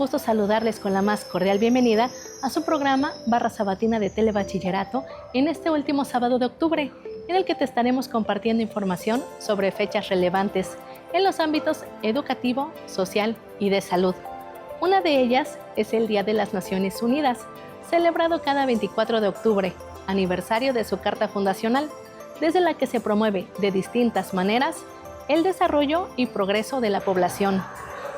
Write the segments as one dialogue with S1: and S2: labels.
S1: gusto saludarles con la más cordial bienvenida a su programa Barra Sabatina de Telebachillerato en este último sábado de octubre, en el que te estaremos compartiendo información sobre fechas relevantes en los ámbitos educativo, social y de salud. Una de ellas es el Día de las Naciones Unidas, celebrado cada 24 de octubre, aniversario de su Carta Fundacional, desde la que se promueve de distintas maneras el desarrollo y progreso de la población.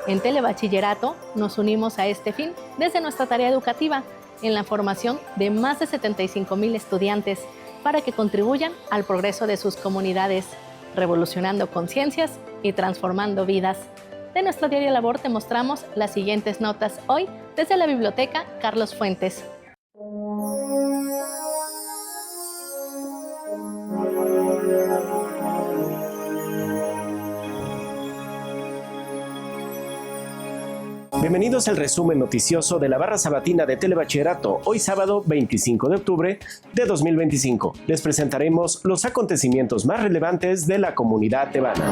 S1: En Telebachillerato nos unimos a este fin desde nuestra tarea educativa en la formación de más de 75,000 estudiantes para que contribuyan al progreso de sus comunidades, revolucionando conciencias y transformando vidas. De nuestro diario labor te mostramos las siguientes notas hoy desde la Biblioteca Carlos Fuentes.
S2: Bienvenidos al resumen noticioso de la Barra Sabatina de Telebachillerato, hoy sábado 25 de octubre de 2025. Les presentaremos los acontecimientos más relevantes de la comunidad tebana.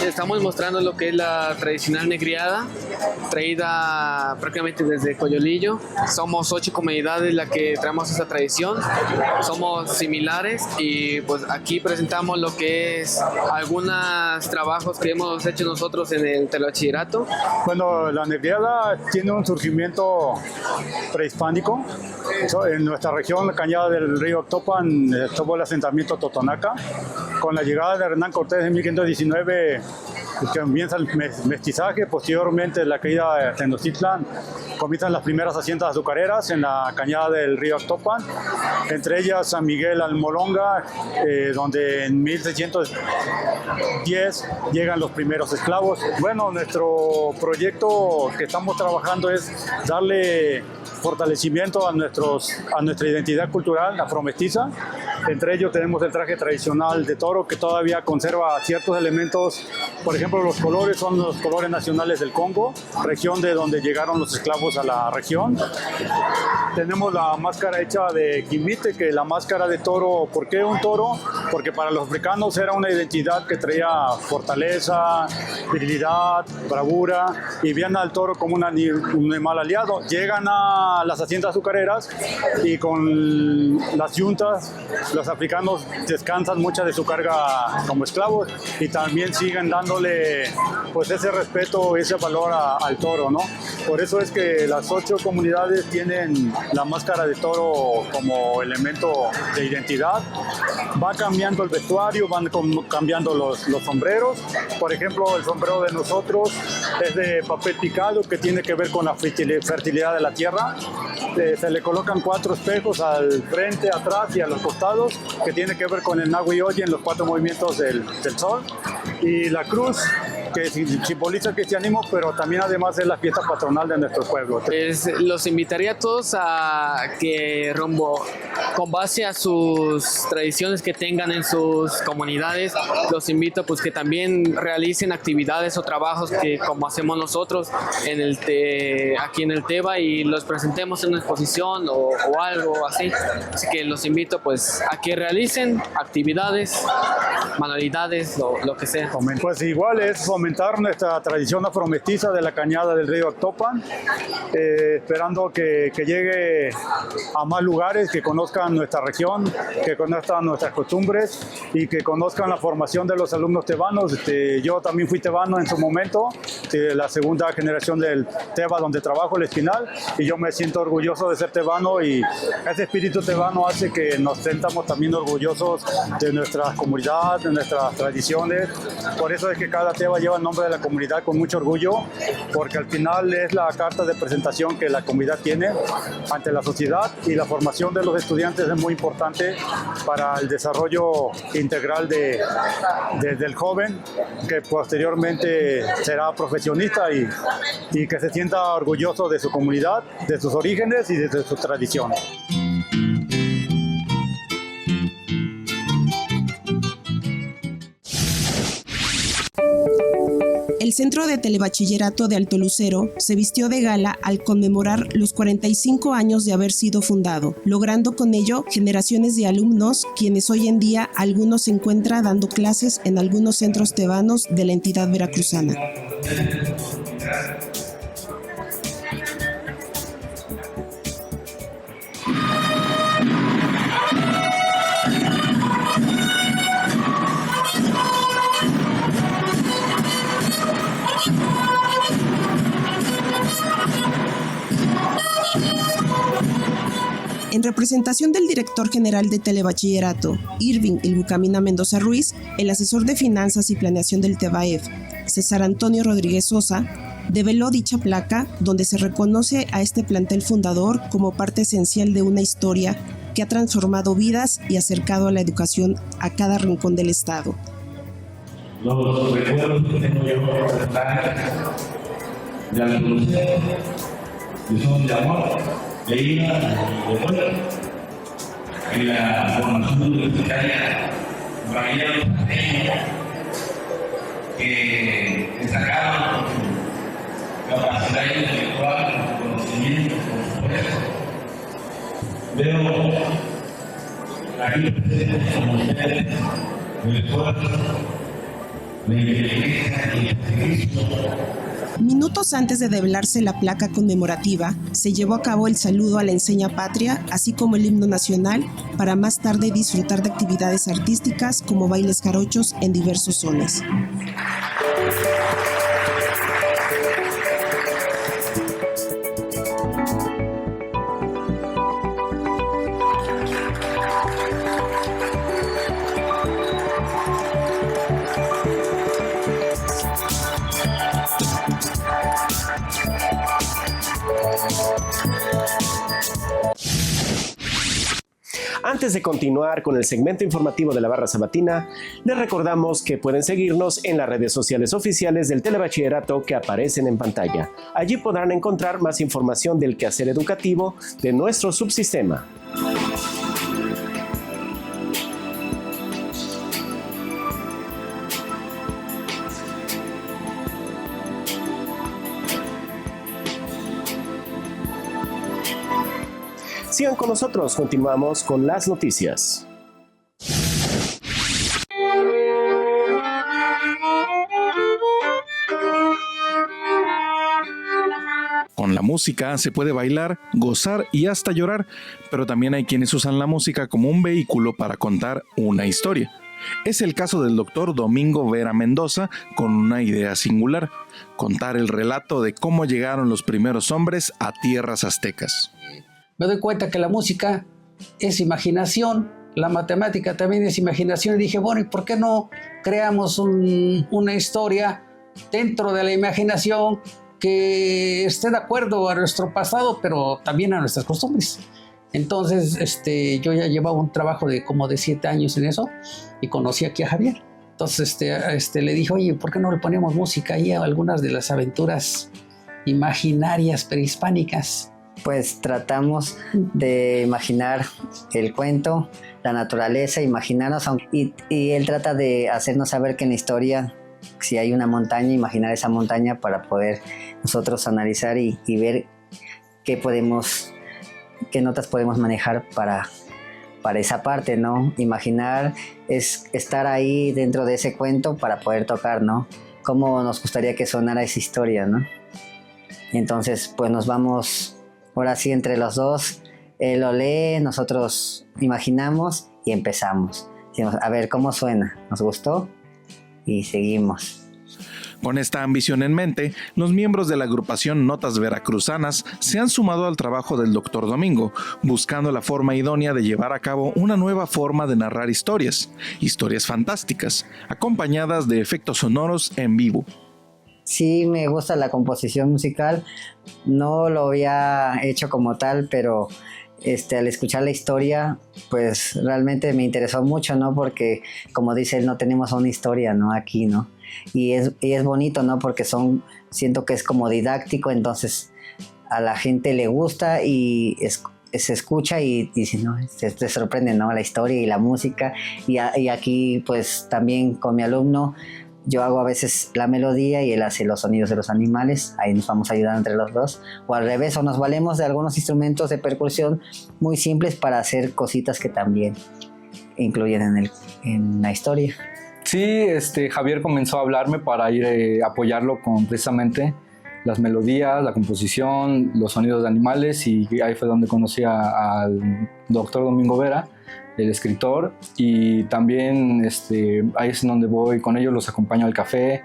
S3: Estamos mostrando lo que es la tradicional negriada, traída prácticamente desde Coyolillo. Somos 8 comunidades las que traemos esta tradición, somos similares y pues aquí presentamos lo que es algunos trabajos que hemos hecho nosotros en el telebachillerato.
S4: Bueno, la negriada tiene un surgimiento prehispánico. En nuestra región, la cañada del río Octopan, estuvo el asentamiento Totonaca. Con la llegada de Hernán Cortés en 1519, que comienza el mestizaje, posteriormente la caída de Tenochtitlan, comienzan las primeras haciendas azucareras en la cañada del río Octopan, entre ellas San Miguel Almolonga, donde en 1610 llegan los primeros esclavos. Bueno, nuestro proyecto que estamos trabajando es darle fortalecimiento a nuestra identidad cultural afromestiza. Entre ellos tenemos el traje tradicional de toro que todavía conserva ciertos elementos. Por ejemplo, los colores son los colores nacionales del Congo, región de donde llegaron los esclavos a la región. Tenemos la máscara hecha de quimite, que la máscara de toro. ¿Por qué un toro? Porque para los africanos era una identidad que traía fortaleza, virilidad, bravura, y veían al toro como un animal aliado. Llegan a las haciendas azucareras y con las yuntas los africanos descansan mucha de su carga como esclavos y también siguen dándole pues ese respeto, ese valor al toro, ¿no? Por eso es que las 8 comunidades tienen la máscara de toro como elemento de identidad. Va cambiando el vestuario, van cambiando los sombreros. Por ejemplo, el sombrero de nosotros es de papel picado, que tiene que ver con la fertilidad de la tierra. Se le colocan 4 espejos al frente, atrás y a los costados, que tiene que ver con el Nahua y Oye en los 4 movimientos del sol. Y la cruz, que simboliza el cristianismo, pero también además es la fiesta patronal de nuestro pueblo.
S3: Los invitaría a todos a que con base a sus tradiciones que tengan en sus comunidades, los invito pues que también realicen actividades o trabajos que como hacemos nosotros aquí en el Teba y los presentemos en una exposición o algo así. Así que los invito pues a que realicen actividades, manualidades, lo que sea.
S4: Pues igual es fomentar nuestra tradición afromestiza de la cañada del río Octopan, esperando que llegue a más lugares, que conozcan nuestra región, que conozcan nuestras costumbres y que conozcan la formación de los alumnos tebanos. Yo también fui tebano en su momento, la segunda generación del Teba donde trabajo, el Espinal, y yo me siento orgulloso de ser tebano, y ese espíritu tebano hace que nos sentamos también orgullosos de nuestra comunidad, de nuestras tradiciones. Por eso es que cada Teba lleva el nombre de la comunidad con mucho orgullo, porque al final es la carta de presentación que la comunidad tiene ante la sociedad, y la formación de los estudiantes es muy importante para el desarrollo integral del joven, que posteriormente será profesionista y que se sienta orgulloso de su comunidad, de sus orígenes y de sus tradiciones.
S5: El Centro de Telebachillerato de Alto Lucero se vistió de gala al conmemorar los 45 años de haber sido fundado, logrando con ello generaciones de alumnos, quienes hoy en día algunos se encuentran dando clases en algunos centros tebanos de la entidad veracruzana. En representación del director general de Telebachillerato, Irving Ilbucamina Mendoza Ruiz, el asesor de finanzas y planeación del TEBAEF, César Antonio Rodríguez Sosa, develó dicha placa donde se reconoce a este plantel fundador como parte esencial de una historia que ha transformado vidas y acercado a la educación a cada rincón del estado.
S6: Los recuerdos que tengo yo de Alto Lucero, que son de amor, de ida y de vuelta. En la formación universitaria, compañeros que destacaron su capacidad intelectual, su conocimiento, por supuesto. Veo aquí presentes con ustedes el esfuerzo, la inteligencia y el servicio.
S5: Minutos antes de develarse la placa conmemorativa, se llevó a cabo el saludo a la enseña patria, así como el himno nacional, para más tarde disfrutar de actividades artísticas como bailes jarochos en diversos sones.
S2: Antes de continuar con el segmento informativo de la Barra Sabatina, les recordamos que pueden seguirnos en las redes sociales oficiales del Telebachillerato que aparecen en pantalla. Allí podrán encontrar más información del quehacer educativo de nuestro subsistema. Sigan con nosotros, continuamos con las noticias.
S7: Con la música se puede bailar, gozar y hasta llorar, pero también hay quienes usan la música como un vehículo para contar una historia. Es el caso del doctor Domingo Vera Mendoza con una idea singular: contar el relato de cómo llegaron los primeros hombres a tierras aztecas.
S8: Me doy cuenta que la música es imaginación, la matemática también es imaginación, y dije, bueno, ¿y por qué no creamos una historia dentro de la imaginación que esté de acuerdo a nuestro pasado, pero también a nuestras costumbres? Entonces, yo ya llevaba un trabajo de como de 7 años en eso y conocí aquí a Javier. Entonces, le dije, oye, ¿por qué no le ponemos música ahí a algunas de las aventuras imaginarias prehispánicas?
S9: Pues tratamos de imaginar el cuento, la naturaleza, imaginarnos, y él trata de hacernos saber que en la historia, si hay una montaña, imaginar esa montaña para poder nosotros analizar y ver qué notas podemos manejar para esa parte, ¿no? Imaginar es estar ahí dentro de ese cuento para poder tocar, ¿no? Cómo nos gustaría que sonara esa historia, ¿no? Entonces, pues nos vamos... Ahora sí, entre los dos, él lo lee, nosotros imaginamos y empezamos. Decimos, a ver, ¿cómo suena? ¿Nos gustó? Y seguimos.
S7: Con esta ambición en mente, los miembros de la agrupación Notas Veracruzanas se han sumado al trabajo del Dr. Domingo, buscando la forma idónea de llevar a cabo una nueva forma de narrar historias fantásticas, acompañadas de efectos sonoros en vivo.
S9: Sí, me gusta la composición musical, no lo había hecho como tal, pero al escuchar la historia, pues realmente me interesó mucho, ¿no? Porque, como dice él, no tenemos una historia, ¿no? Aquí, ¿no? Y es bonito, ¿no? Porque siento que es como didáctico, entonces a la gente le gusta y se escucha y dice, ¿no? Te sorprende, ¿no? La historia y la música, y aquí, pues también con mi alumno, yo hago a veces la melodía y él hace los sonidos de los animales, ahí nos vamos ayudando entre los dos, o al revés, o nos valemos de algunos instrumentos de percusión muy simples para hacer cositas que también incluyen en la historia.
S10: Sí, Javier comenzó a hablarme para ir a apoyarlo con precisamente las melodías, la composición, los sonidos de animales, y ahí fue donde conocí al doctor Domingo Vera, el escritor, y también ahí es donde voy con ellos, los acompaño al café,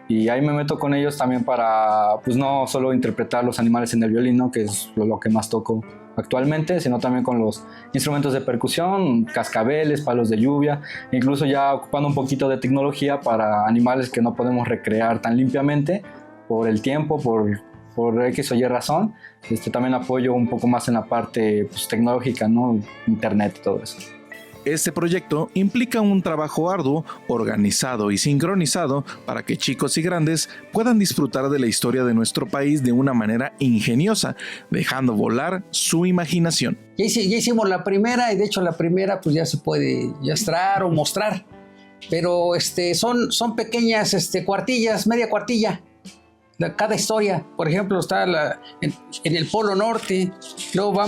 S10: y ahí me meto con ellos también para, pues no solo interpretar los animales en el violín, ¿no? Que es lo que más toco actualmente, sino también con los instrumentos de percusión, cascabeles, palos de lluvia, incluso ya ocupando un poquito de tecnología para animales que no podemos recrear tan limpiamente por el tiempo, por X o Y razón. También apoyo un poco más en la parte pues, tecnológica, ¿no? Internet y todo eso.
S7: Este proyecto implica un trabajo arduo, organizado y sincronizado para que chicos y grandes puedan disfrutar de la historia de nuestro país de una manera ingeniosa, dejando volar su imaginación.
S8: Ya hicimos la primera, y de hecho la primera pues ya se puede ilustrar o mostrar, pero son pequeñas cuartillas, media cuartilla. Cada historia, por ejemplo, está en el Polo Norte, luego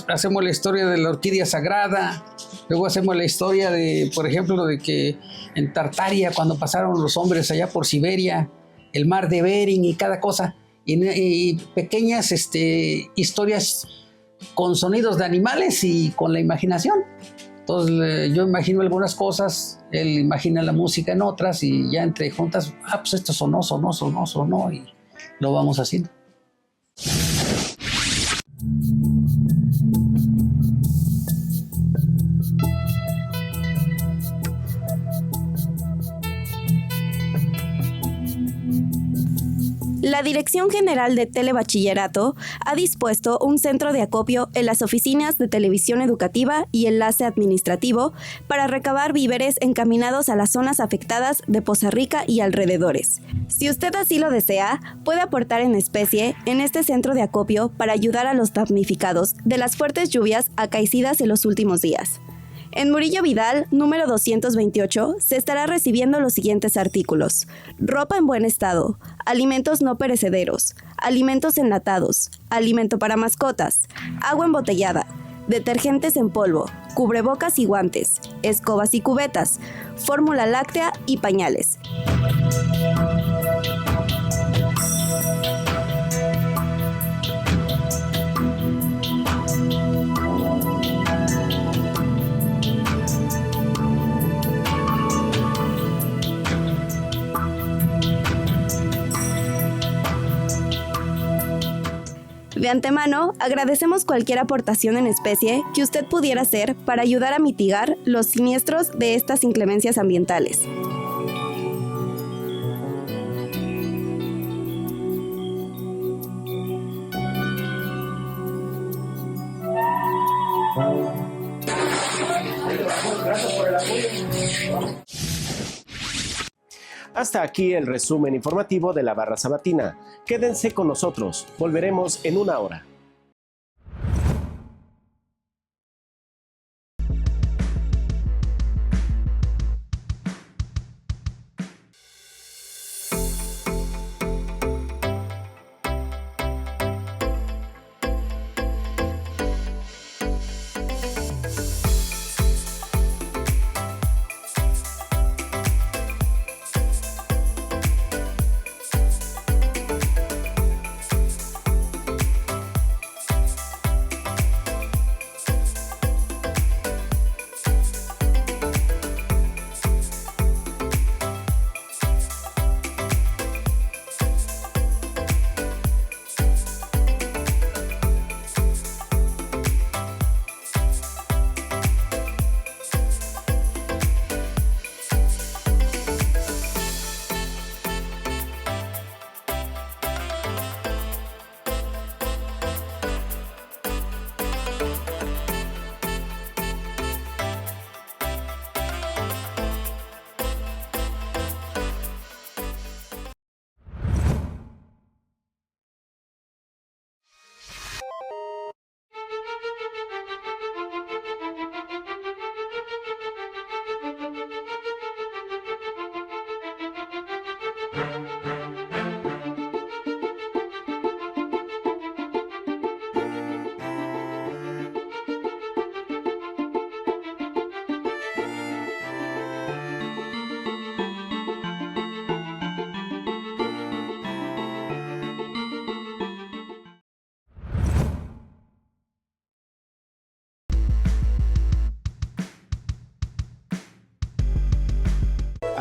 S8: hacemos la historia de la orquídea sagrada, luego hacemos la historia de, por ejemplo, de que en Tartaria, cuando pasaron los hombres allá por Siberia, el mar de Bering y cada cosa, y pequeñas historias con sonidos de animales y con la imaginación. Entonces yo imagino algunas cosas, él imagina la música en otras, y ya entre juntas, pues esto sonó, y lo vamos haciendo.
S11: La Dirección General de Telebachillerato ha dispuesto un centro de acopio en las oficinas de televisión educativa y enlace administrativo para recabar víveres encaminados a las zonas afectadas de Poza Rica y alrededores. Si usted así lo desea, puede aportar en especie en este centro de acopio para ayudar a los damnificados de las fuertes lluvias acaecidas en los últimos días. En Murillo Vidal, número 228, se estará recibiendo los siguientes artículos: ropa en buen estado, alimentos no perecederos, alimentos enlatados, alimento para mascotas, agua embotellada, detergentes en polvo, cubrebocas y guantes, escobas y cubetas, fórmula láctea y pañales. De antemano, agradecemos cualquier aportación en especie que usted pudiera hacer para ayudar a mitigar los siniestros de estas inclemencias ambientales.
S2: Hasta aquí el resumen informativo de la Barra Sabatina. Quédense con nosotros, volveremos en una hora.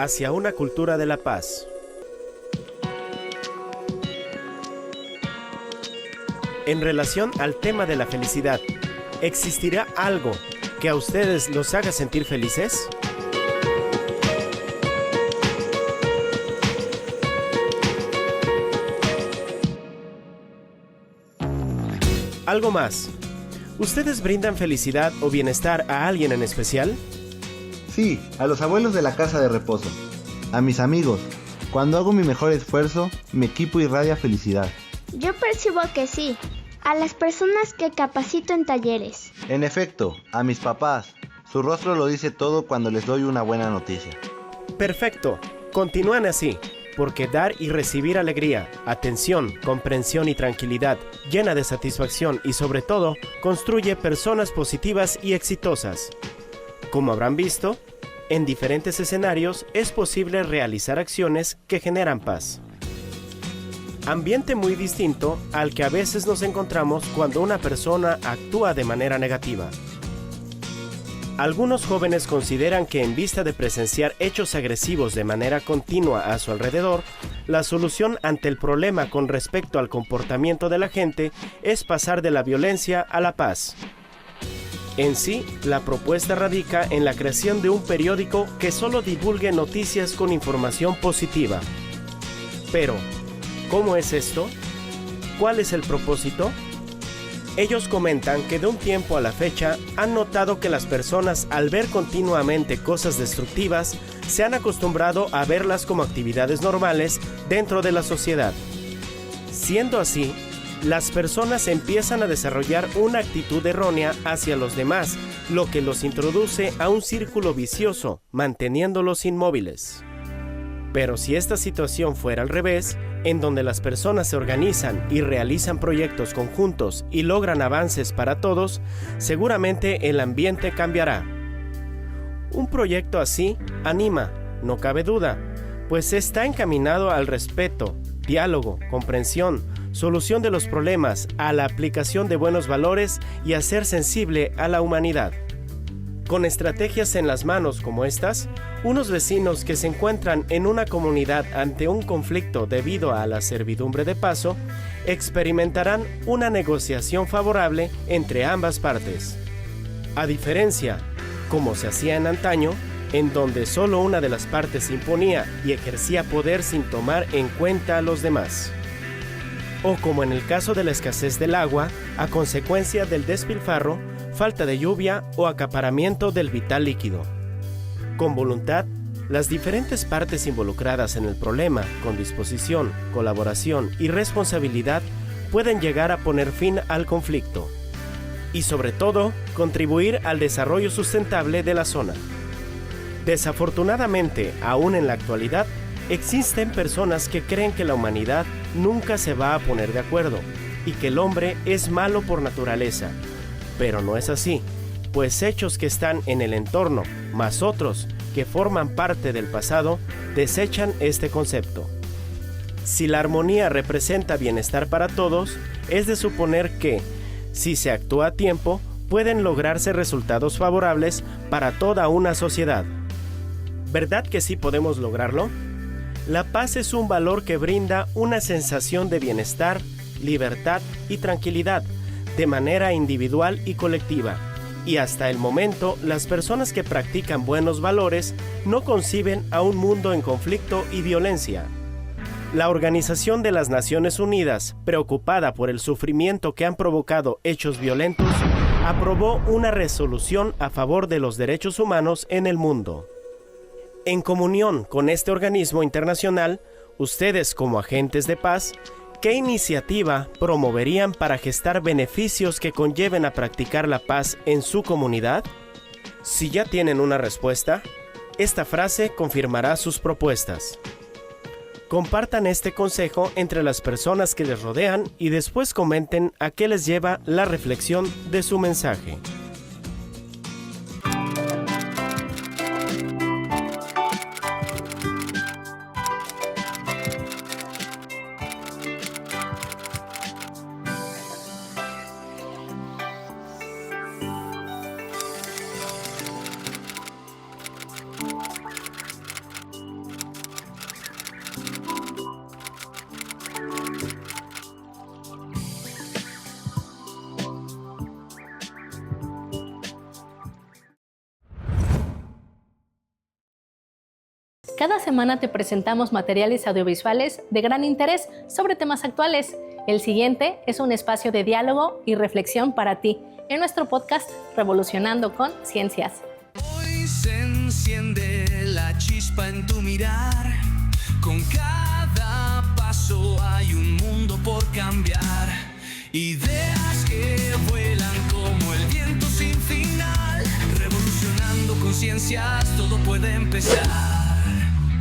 S2: Hacia una cultura de la paz. En relación al tema de la felicidad, ¿existirá algo que a ustedes los haga sentir felices? Algo más. ¿Ustedes brindan felicidad o bienestar a alguien en especial?
S12: Sí, a los abuelos de la casa de reposo, a mis amigos. Cuando hago mi mejor esfuerzo, mi equipo irradia felicidad.
S13: Yo percibo que sí, a las personas que capacito en talleres.
S12: En efecto, a mis papás. Su rostro lo dice todo cuando les doy una buena noticia.
S2: Perfecto, continúan así, porque dar y recibir alegría, atención, comprensión y tranquilidad, llena de satisfacción y sobre todo, construye personas positivas y exitosas. Como habrán visto, en diferentes escenarios es posible realizar acciones que generan paz. Ambiente muy distinto al que a veces nos encontramos cuando una persona actúa de manera negativa. Algunos jóvenes consideran que en vista de presenciar hechos agresivos de manera continua a su alrededor, la solución ante el problema con respecto al comportamiento de la gente es pasar de la violencia a la paz. En sí, la propuesta radica en la creación de un periódico que solo divulgue noticias con información positiva. Pero, ¿cómo es esto? ¿Cuál es el propósito? Ellos comentan que de un tiempo a la fecha han notado que las personas al ver continuamente cosas destructivas se han acostumbrado a verlas como actividades normales dentro de la sociedad. Siendo así, las personas empiezan a desarrollar una actitud errónea hacia los demás, lo que los introduce a un círculo vicioso, manteniéndolos inmóviles. Pero si esta situación fuera al revés, en donde las personas se organizan y realizan proyectos conjuntos y logran avances para todos, seguramente el ambiente cambiará. Un proyecto así anima, no cabe duda, pues está encaminado al respeto, diálogo, comprensión, solución de los problemas, a la aplicación de buenos valores y a ser sensible a la humanidad. Con estrategias en las manos como estas, unos vecinos que se encuentran en una comunidad ante un conflicto debido a la servidumbre de paso, experimentarán una negociación favorable entre ambas partes. A diferencia, como se hacía en antaño, en donde solo una de las partes imponía y ejercía poder sin tomar en cuenta a los demás. O como en el caso de la escasez del agua, a consecuencia del despilfarro, falta de lluvia o acaparamiento del vital líquido. Con voluntad, las diferentes partes involucradas en el problema, con disposición, colaboración y responsabilidad, pueden llegar a poner fin al conflicto. Y sobre todo, contribuir al desarrollo sustentable de la zona. Desafortunadamente, aún en la actualidad, existen personas que creen que la humanidad nunca se va a poner de acuerdo y que el hombre es malo por naturaleza. Pero no es así, pues hechos que están en el entorno, más otros que forman parte del pasado, desechan este concepto. Si la armonía representa bienestar para todos, es de suponer que, si se actúa a tiempo, pueden lograrse resultados favorables para toda una sociedad. ¿Verdad que sí podemos lograrlo? La paz es un valor que brinda una sensación de bienestar, libertad y tranquilidad, de manera individual y colectiva. Y hasta el momento, las personas que practican buenos valores no conciben a un mundo en conflicto y violencia. La Organización de las Naciones Unidas, preocupada por el sufrimiento que han provocado hechos violentos, aprobó una resolución a favor de los derechos humanos en el mundo. En comunión con este organismo internacional, ustedes como agentes de paz, ¿qué iniciativa promoverían para gestar beneficios que conlleven a practicar la paz en su comunidad? Si ya tienen una respuesta, esta frase confirmará sus propuestas. Compartan este consejo entre las personas que les rodean y después comenten a qué les lleva la reflexión de su mensaje.
S1: Cada semana te presentamos materiales audiovisuales de gran interés sobre temas actuales. El siguiente es un espacio de diálogo y reflexión para ti en nuestro podcast Revolucionando con Ciencias.
S14: Hoy se enciende la chispa en tu mirar. Con cada paso hay un mundo por cambiar. Ideas que vuelan como el viento sin final. Revolucionando con ciencias, todo puede empezar.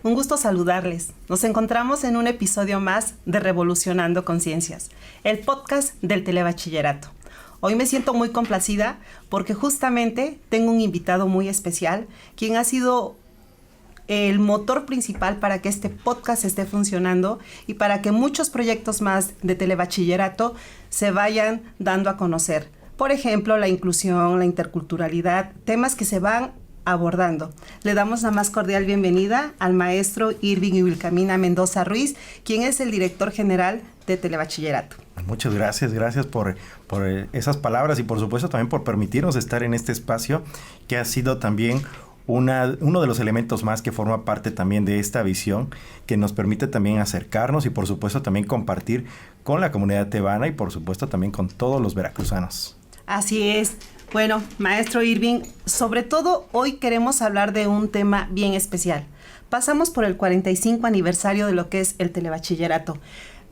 S15: Un gusto saludarles. Nos encontramos en un episodio más de Revolucionando con Ciencias, el podcast del Telebachillerato. Hoy me siento muy complacida porque justamente tengo un invitado muy especial, quien ha sido el motor principal para que este podcast esté funcionando y para que muchos proyectos más de Telebachillerato se vayan dando a conocer. Por ejemplo, la inclusión, la interculturalidad, temas que se van abordando. Le damos la más cordial bienvenida al maestro Irving Wilcamina Mendoza Ruiz, quien es el director general de Telebachillerato.
S16: Muchas gracias por esas palabras y por supuesto también por permitirnos estar en este espacio que ha sido también uno de los elementos más que forma parte también de esta visión que nos permite también acercarnos y por supuesto también compartir con la comunidad tebana y por supuesto también con todos los veracruzanos.
S15: Así es. Bueno, maestro Irving, sobre todo hoy queremos hablar de un tema bien especial. Pasamos por el 45 aniversario de lo que es el Telebachillerato,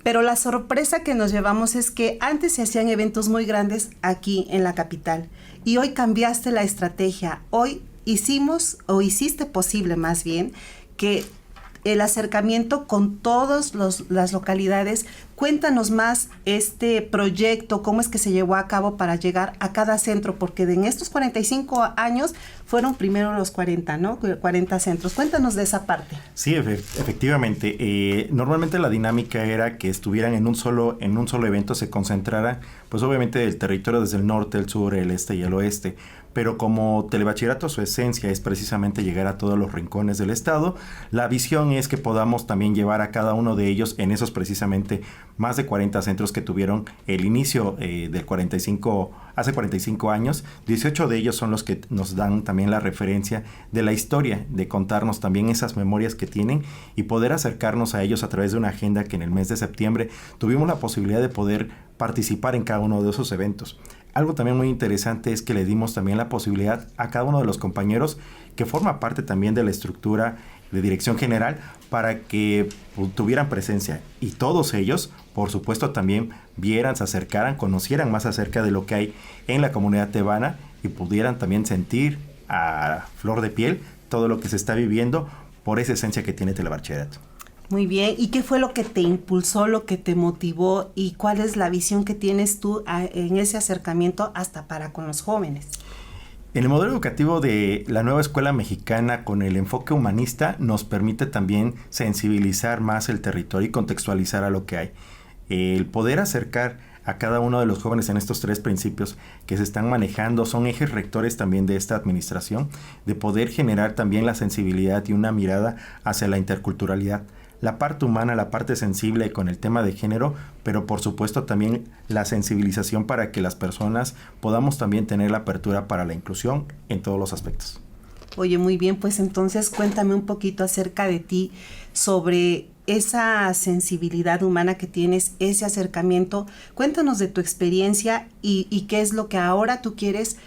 S15: pero la sorpresa que nos llevamos es que antes se hacían eventos muy grandes aquí en la capital y hoy cambiaste la estrategia. Hoy hiciste posible más bien que el acercamiento con todas las localidades. Cuéntanos más este proyecto, cómo es que se llevó a cabo para llegar a cada centro, porque en estos 45 años fueron primero los 40, ¿no? 40 centros. Cuéntanos de esa parte.
S16: Sí, efectivamente. Normalmente la dinámica era que estuvieran en un solo evento, se concentrara, pues obviamente el territorio desde el norte, el sur, el este y el oeste. Pero como Telebachillerato, su esencia es precisamente llegar a todos los rincones del estado, la visión es que podamos también llevar a cada uno de ellos en esos precisamente más de 40 centros que tuvieron el inicio hace 45 años. 18 de ellos son los que nos dan también la referencia de la historia, de contarnos también esas memorias que tienen y poder acercarnos a ellos a través de una agenda que en el mes de septiembre tuvimos la posibilidad de poder participar en cada uno de esos eventos. Algo también muy interesante es que le dimos también la posibilidad a cada uno de los compañeros que forma parte también de la estructura de dirección general para que tuvieran presencia y todos ellos, por supuesto, también vieran, se acercaran, conocieran más acerca de lo que hay en la comunidad tebana y pudieran también sentir a flor de piel todo lo que se está viviendo por esa esencia que tiene Telebachillerato.
S15: Muy bien. ¿Y qué fue lo que te impulsó, lo que te motivó y cuál es la visión que tienes tú en ese acercamiento hasta para con los jóvenes?
S16: El modelo educativo de la nueva escuela mexicana con el enfoque humanista nos permite también sensibilizar más el territorio y contextualizar a lo que hay. El poder acercar a cada uno de los jóvenes en estos 3 principios que se están manejando son ejes rectores también de esta administración, de poder generar también la sensibilidad y una mirada hacia la interculturalidad. La parte humana, la parte sensible con el tema de género, pero por supuesto también la sensibilización para que las personas podamos también tener la apertura para la inclusión en todos los aspectos.
S15: Oye, muy bien, pues entonces cuéntame un poquito acerca de ti, sobre esa sensibilidad humana que tienes, ese acercamiento. Cuéntanos de tu experiencia y qué es lo que ahora tú quieres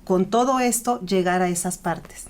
S15: con todo esto llegar a esas partes.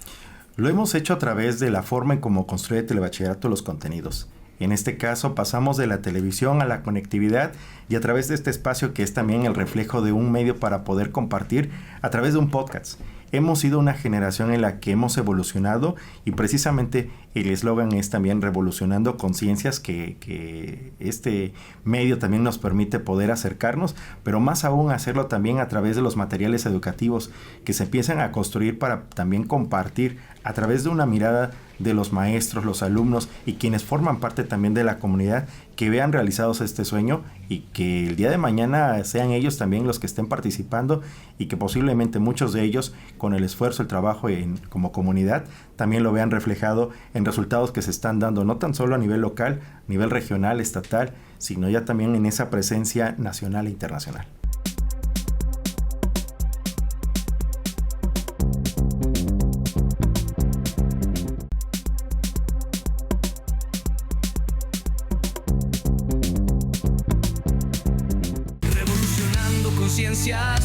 S16: Lo hemos hecho a través de la forma en cómo construye Telebachillerato los contenidos. En este caso pasamos de la televisión a la conectividad y a través de este espacio que es también el reflejo de un medio para poder compartir a través de un podcast. hemos sido una generación en la que hemos evolucionado y precisamente el eslogan es también revolucionando conciencias, que este medio también nos permite poder acercarnos, pero más aún hacerlo también a través de los materiales educativos que se empiezan a construir para también compartir a través de una mirada de los maestros, los alumnos y quienes forman parte también de la comunidad, que vean realizados este sueño y que el día de mañana sean ellos también los que estén participando y que posiblemente muchos de ellos con el esfuerzo, el trabajo como comunidad también lo vean reflejado en resultados que se están dando no tan solo a nivel local, a nivel regional, estatal, sino ya también en esa presencia nacional e internacional.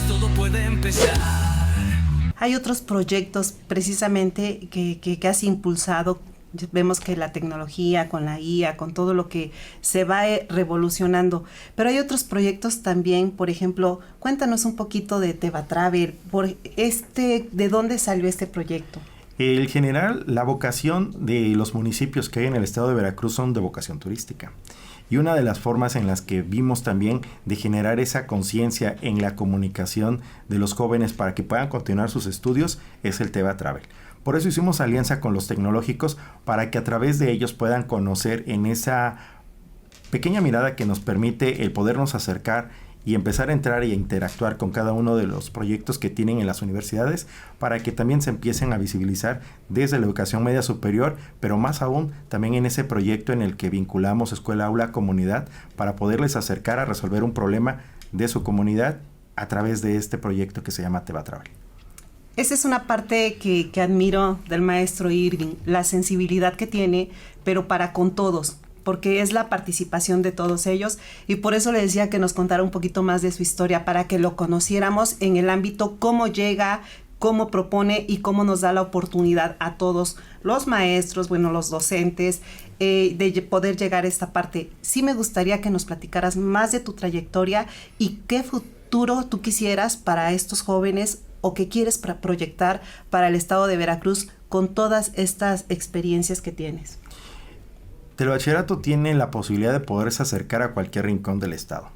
S14: Todo puede empezar.
S15: Hay otros proyectos precisamente que has impulsado. Vemos que la tecnología, con la IA, con todo lo que se va revolucionando, pero hay otros proyectos también. Por ejemplo, cuéntanos un poquito de Tevatravel. ¿De dónde salió este proyecto?
S16: En general, la vocación de los municipios que hay en el estado de Veracruz son de vocación turística. Y una de las formas en las que vimos también de generar esa conciencia en la comunicación de los jóvenes para que puedan continuar sus estudios es el Tevatravel. Por eso hicimos alianza con los tecnológicos para que a través de ellos puedan conocer en esa pequeña mirada que nos permite el podernos acercar y empezar a entrar y a interactuar con cada uno de los proyectos que tienen en las universidades para que también se empiecen a visibilizar desde la educación media superior, pero más aún también en ese proyecto en el que vinculamos escuela, aula, comunidad para poderles acercar a resolver un problema de su comunidad a través de este proyecto que se llama Tevatravel.
S15: Esa es una parte que admiro del maestro Irving, la sensibilidad que tiene, pero para con todos, porque es la participación de todos ellos, y por eso le decía que nos contara un poquito más de su historia, para que lo conociéramos en el ámbito, cómo llega, cómo propone y cómo nos da la oportunidad a todos los maestros, los docentes, de poder llegar a esta parte. Sí me gustaría que nos platicaras más de tu trayectoria y qué futuro tú quisieras para estos jóvenes o qué quieres proyectar para el estado de Veracruz con todas estas experiencias que tienes.
S16: Telebachillerato tiene la posibilidad de poderse acercar a cualquier rincón del estado.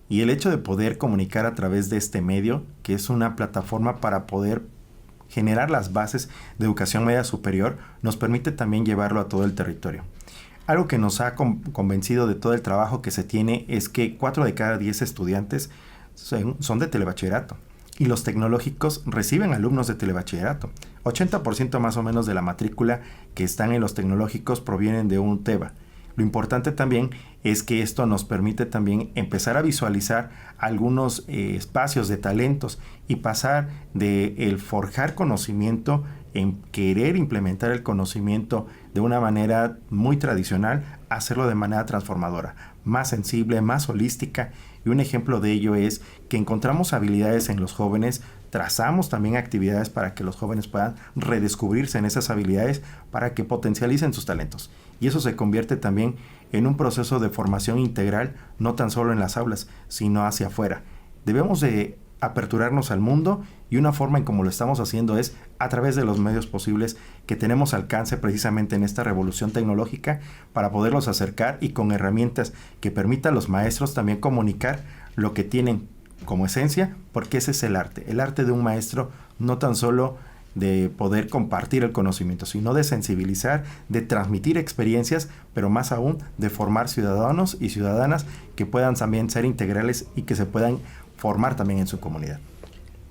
S16: Y el hecho de poder comunicar a través de este medio, que es una plataforma para poder generar las bases de educación media superior, nos permite también llevarlo a todo el territorio. Algo que nos ha convencido de todo el trabajo que se tiene es que 4 de cada 10 estudiantes son de telebachillerato. Y los tecnológicos reciben alumnos de telebachillerato. 80% más o menos de la matrícula que están en los tecnológicos provienen de un TEBA. Lo importante también es que esto nos permite también empezar a visualizar algunos espacios de talentos y pasar de el forjar conocimiento en querer implementar el conocimiento de una manera muy tradicional a hacerlo de manera transformadora, más sensible, más holística. Y un ejemplo de ello es que encontramos habilidades en los jóvenes, trazamos también actividades para que los jóvenes puedan redescubrirse en esas habilidades para que potencialicen sus talentos. Y eso se convierte también en un proceso de formación integral, no tan solo en las aulas, sino hacia afuera. Debemos de aperturarnos al mundo y una forma en cómo lo estamos haciendo es a través de los medios posibles que tenemos alcance precisamente en esta revolución tecnológica para poderlos acercar y con herramientas que permitan a los maestros también comunicar lo que tienen como esencia, porque ese es el arte de un maestro, no tan solo de poder compartir el conocimiento, sino de sensibilizar, de transmitir experiencias, pero más aún de formar ciudadanos y ciudadanas que puedan también ser integrales y que se puedan formar también en su comunidad.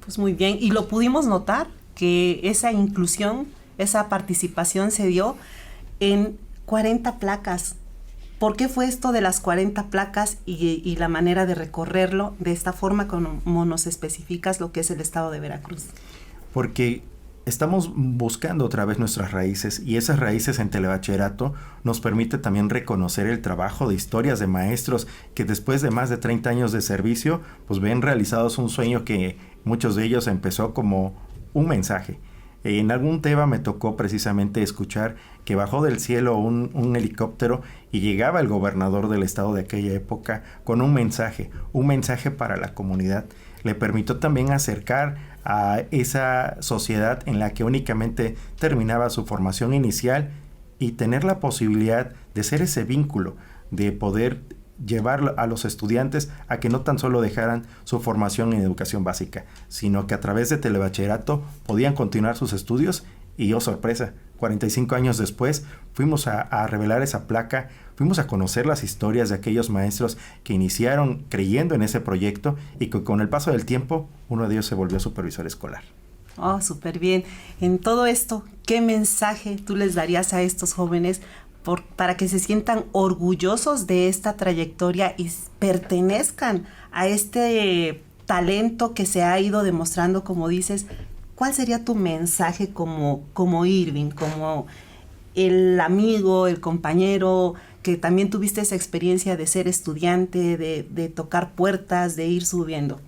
S15: Pues muy bien, y lo pudimos notar que esa inclusión, esa participación se dio en 40 placas. ¿Por qué fue esto de las 40 placas y la manera de recorrerlo de esta forma como nos especificas lo que es el estado de Veracruz?
S16: Porque estamos buscando otra vez nuestras raíces y esas raíces en telebachillerato nos permite también reconocer el trabajo de historias de maestros que después de más de 30 años de servicio pues ven realizados un sueño que muchos de ellos empezó como un mensaje. En algún tema me tocó precisamente escuchar que bajó del cielo un helicóptero y llegaba el gobernador del estado de aquella época con un mensaje para la comunidad. Le permitió también acercar a esa sociedad en la que únicamente terminaba su formación inicial y tener la posibilidad de ser ese vínculo, de poder llevar a los estudiantes a que no tan solo dejaran su formación en educación básica, sino que a través de telebachillerato podían continuar sus estudios. Y oh sorpresa, 45 años después fuimos a revelar esa placa, fuimos a conocer las historias de aquellos maestros que iniciaron creyendo en ese proyecto y que con el paso del tiempo uno de ellos se volvió supervisor escolar.
S15: Oh, súper bien. En todo esto, ¿qué mensaje tú les darías a estos jóvenes para que se sientan orgullosos de esta trayectoria y pertenezcan a este talento que se ha ido demostrando, como dices? ¿Cuál sería tu mensaje como Irving, como el amigo, el compañero, que también tuviste esa experiencia de ser estudiante, de tocar puertas, de ir subiendo?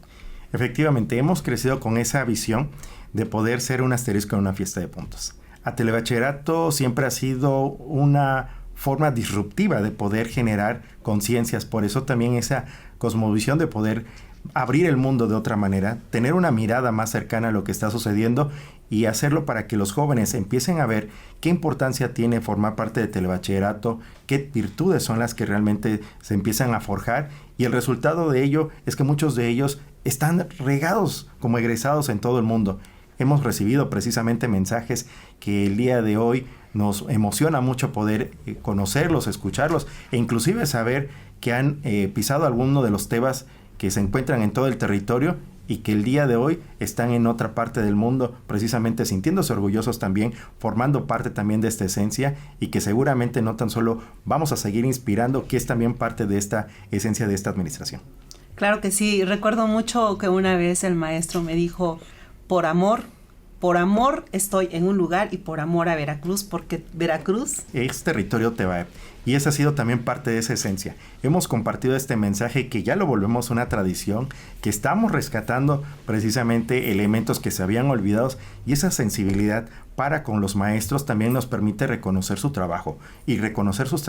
S16: Efectivamente, hemos crecido con esa visión de poder ser un asterisco en una fiesta de puntos. A Telebachillerato siempre ha sido una forma disruptiva de poder generar conciencias, por eso también esa cosmovisión de poder abrir el mundo de otra manera, tener una mirada más cercana a lo que está sucediendo y hacerlo para que los jóvenes empiecen a ver qué importancia tiene formar parte de Telebachillerato, qué virtudes son las que realmente se empiezan a forjar, y el resultado de ello es que muchos de ellos están regados como egresados en todo el mundo. Hemos recibido precisamente mensajes que el día de hoy nos emociona mucho poder conocerlos, escucharlos e inclusive saber que han pisado alguno de los tebas que se encuentran en todo el territorio y que el día de hoy están en otra parte del mundo, precisamente sintiéndose orgullosos también, formando parte también de esta esencia, y que seguramente no tan solo vamos a seguir inspirando, que es también parte de esta esencia de esta administración.
S15: Claro que sí. Recuerdo mucho que una vez el maestro me dijo: por amor estoy en un lugar y por amor a Veracruz, porque Veracruz
S16: es territorio TEBAEF, y esa ha sido también parte de esa esencia. Hemos compartido este mensaje que ya lo volvemos una tradición, que estamos rescatando precisamente elementos que se habían olvidado, y esa sensibilidad para con los maestros también nos permite reconocer su trabajo y reconocer sus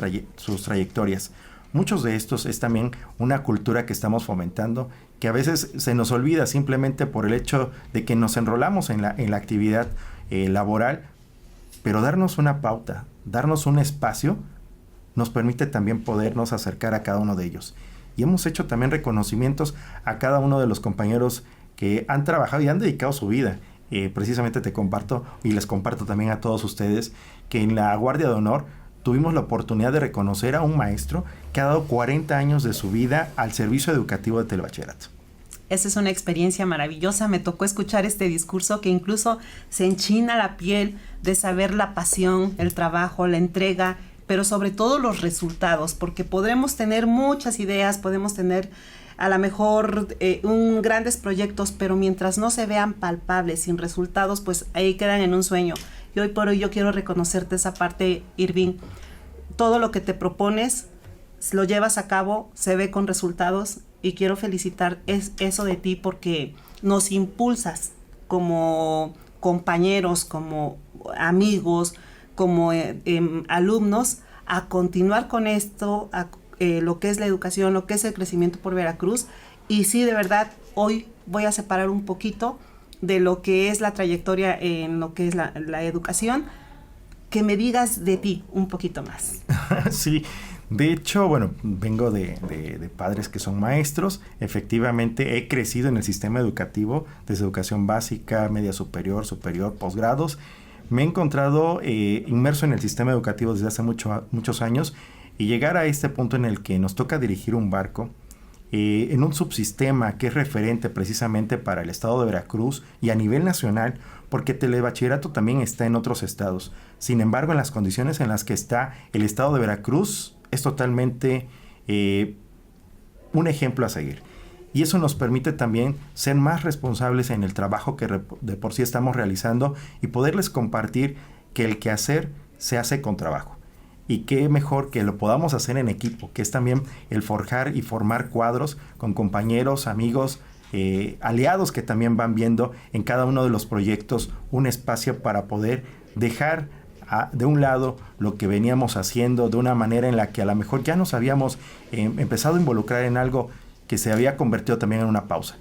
S16: trayectorias. Muchos de estos es también una cultura que estamos fomentando, que a veces se nos olvida simplemente por el hecho de que nos enrolamos en la actividad laboral, pero darnos una pauta, darnos un espacio, nos permite también podernos acercar a cada uno de ellos. Y hemos hecho también reconocimientos a cada uno de los compañeros que han trabajado y han dedicado su vida. Precisamente te comparto y les comparto también a todos ustedes que en la Guardia de Honor tuvimos la oportunidad de reconocer a un maestro que ha dado 40 años de su vida al servicio educativo de Telebachillerato.
S15: Esa es una experiencia maravillosa. Me tocó escuchar este discurso que incluso se enchina la piel de saber la pasión, el trabajo, la entrega, pero sobre todo los resultados, porque podremos tener muchas ideas, podemos tener a lo mejor grandes proyectos, pero mientras no se vean palpables, sin resultados, pues ahí quedan en un sueño. Y hoy por hoy yo quiero reconocerte esa parte, Irving. Todo lo que te propones, lo llevas a cabo, se ve con resultados, y quiero felicitar eso de ti, porque nos impulsas como compañeros, como amigos, como alumnos, a continuar con esto, lo que es la educación, lo que es el crecimiento por Veracruz. Y sí, de verdad, hoy voy a separar un poquito de lo que es la trayectoria en lo que es la educación, que me digas de ti un poquito más.
S16: Sí, de hecho, bueno, vengo de padres que son maestros. Efectivamente, he crecido en el sistema educativo, desde educación básica, media superior, posgrados. Me he encontrado inmerso en el sistema educativo desde hace muchos años, y llegar a este punto en el que nos toca dirigir un barco en un subsistema que es referente precisamente para el estado de Veracruz y a nivel nacional, porque Telebachillerato también está en otros estados. Sin embargo, en las condiciones en las que está el estado de Veracruz, es totalmente un ejemplo a seguir. Y eso nos permite también ser más responsables en el trabajo que de por sí estamos realizando, y poderles compartir que el quehacer se hace con trabajo. Y qué mejor que lo podamos hacer en equipo, que es también el forjar y formar cuadros con compañeros, amigos, aliados que también van viendo en cada uno de los proyectos un espacio para poder dejar de un lado lo que veníamos haciendo de una manera en la que a lo mejor ya nos habíamos empezado a involucrar en algo que se había convertido también en una pausa.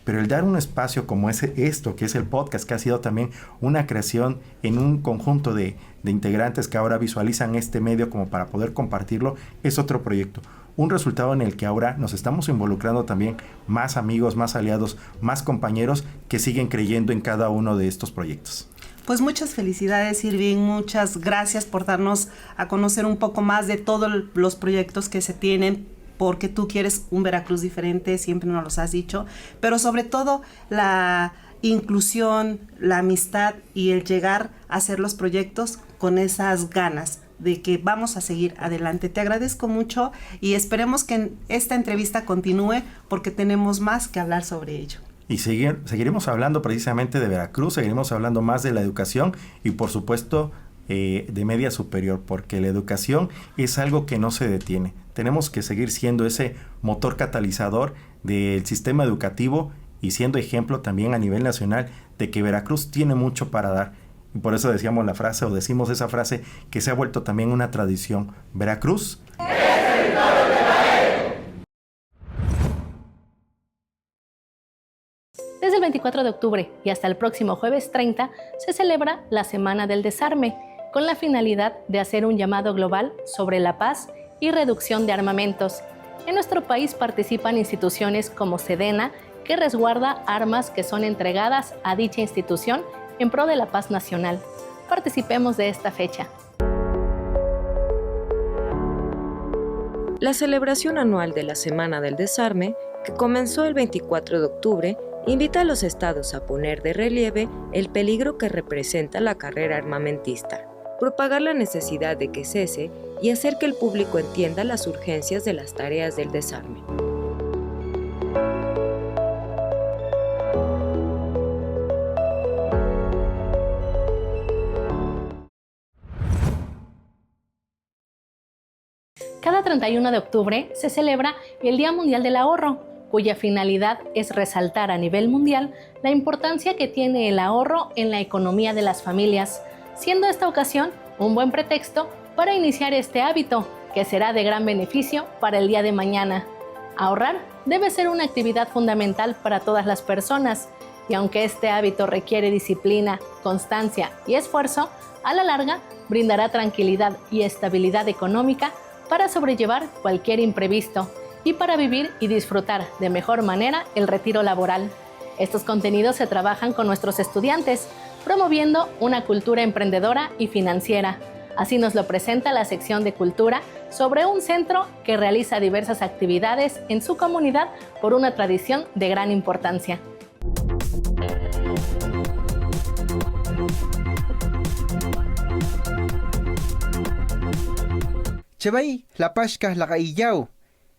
S16: pero el dar un espacio como esto, que es el podcast, que ha sido también una creación en un conjunto de integrantes que ahora visualizan este medio como para poder compartirlo, es otro proyecto. Un resultado en el que ahora nos estamos involucrando también más amigos, más aliados, más compañeros que siguen creyendo en cada uno de estos proyectos.
S15: Pues muchas felicidades, Irving, muchas gracias por darnos a conocer un poco más de todos los proyectos que se tienen, porque tú quieres un Veracruz diferente, siempre nos los has dicho, pero sobre todo la inclusión, la amistad y el llegar a hacer los proyectos con esas ganas de que vamos a seguir adelante. Te agradezco mucho y esperemos que esta entrevista continúe porque tenemos más que hablar sobre ello.
S16: Y seguiremos hablando precisamente de Veracruz, seguiremos hablando más de la educación y por supuesto de media superior, porque la educación es algo que no se detiene. Tenemos que seguir siendo ese motor catalizador del sistema educativo y siendo ejemplo también a nivel nacional de que Veracruz tiene mucho para dar. Y por eso decimos esa frase que se ha vuelto también una tradición. Veracruz.
S1: Desde el 24 de octubre y hasta el próximo jueves 30 se celebra la Semana del Desarme, con la finalidad de hacer un llamado global sobre la paz y reducción de armamentos. En nuestro país participan instituciones como Sedena, que resguarda armas que son entregadas a dicha institución en pro de la paz nacional. Participemos de esta fecha.
S17: La celebración anual de la Semana del Desarme, que comenzó el 24 de octubre, invita a los estados a poner de relieve el peligro que representa la carrera armamentista, propagar la necesidad de que cese y hacer que el público entienda las urgencias de las tareas del desarme.
S1: Cada 31 de octubre se celebra el Día Mundial del Ahorro, cuya finalidad es resaltar a nivel mundial la importancia que tiene el ahorro en la economía de las familias, siendo esta ocasión un buen pretexto para iniciar este hábito, que será de gran beneficio para el día de mañana. Ahorrar debe ser una actividad fundamental para todas las personas, y aunque este hábito requiere disciplina, constancia y esfuerzo, a la larga brindará tranquilidad y estabilidad económica para sobrellevar cualquier imprevisto y para vivir y disfrutar de mejor manera el retiro laboral. Estos contenidos se trabajan con nuestros estudiantes, promoviendo una cultura emprendedora y financiera. Así nos lo presenta la sección de Cultura sobre un centro que realiza diversas actividades en su comunidad por una tradición de gran importancia.
S18: Chabay, la pashka la gaillao,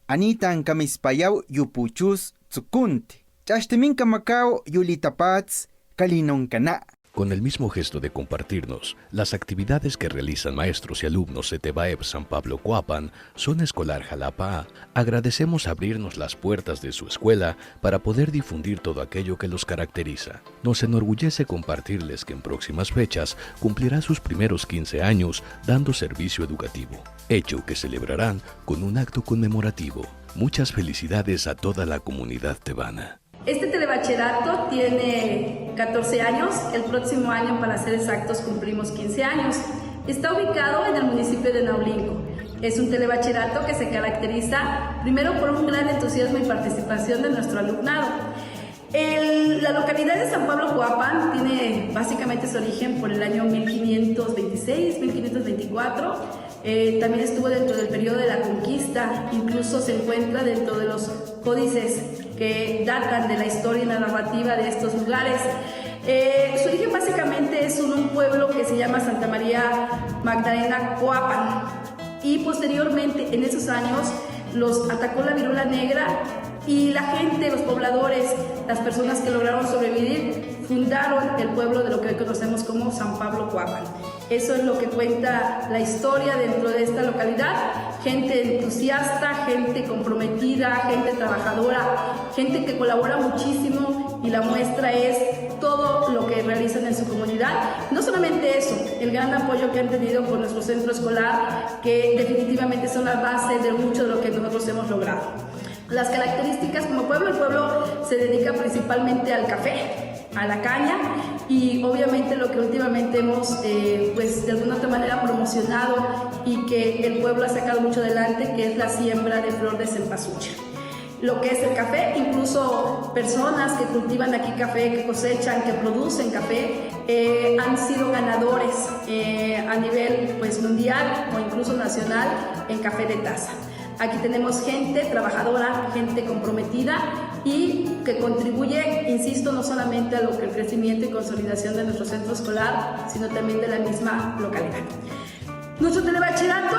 S18: anitan kamispayao yupuchus tsukunti, chashteminka macao yulitapats kalinonkana.
S19: Con el mismo gesto de compartirnos, las actividades que realizan maestros y alumnos de TEVAEV San Pablo Coapan, Zona Escolar Jalapa, agradecemos abrirnos las puertas de su escuela para poder difundir todo aquello que los caracteriza. Nos enorgullece compartirles que en próximas fechas cumplirá sus primeros 15 años dando servicio educativo, hecho que celebrarán con un acto conmemorativo. Muchas felicidades a toda la comunidad tebana.
S20: Este telebachillerato tiene 14 años, el próximo año, para ser exactos, cumplimos 15 años. Está ubicado en el municipio de Naulinco. Es un telebachillerato que se caracteriza primero por un gran entusiasmo y participación de nuestro alumnado. La localidad de San Pablo Coapan tiene básicamente su origen por el año 1526, 1524. También estuvo dentro del periodo de la conquista, incluso se encuentra dentro de los códices que datan de la historia y la narrativa de estos lugares. Su origen básicamente es un pueblo que se llama Santa María Magdalena Coapan, y posteriormente en esos años los atacó la viruela negra y la gente, los pobladores, las personas que lograron sobrevivir, fundaron el pueblo de lo que hoy conocemos como San Pablo Coapan. Eso es lo que cuenta la historia dentro de esta localidad. Gente entusiasta, gente comprometida, gente trabajadora, gente que colabora muchísimo, y la muestra es todo lo que realizan en su comunidad. No solamente eso, el gran apoyo que han tenido con nuestro centro escolar, que definitivamente son la base de mucho de lo que nosotros hemos logrado. Las características como pueblo, el pueblo se dedica principalmente al café, a la caña, y obviamente lo que últimamente hemos pues de alguna otra manera promocionado y que el pueblo ha sacado mucho adelante, que es la siembra de flor de cempasúchil. Lo que es el café, incluso personas que cultivan aquí café, que cosechan, que producen café, han sido ganadores a nivel pues mundial o incluso nacional en café de taza. Aquí tenemos gente trabajadora, gente comprometida y que contribuye, insisto, no solamente a lo que el crecimiento y consolidación de nuestro centro escolar, sino también de la misma localidad. Nuestro telebachillerato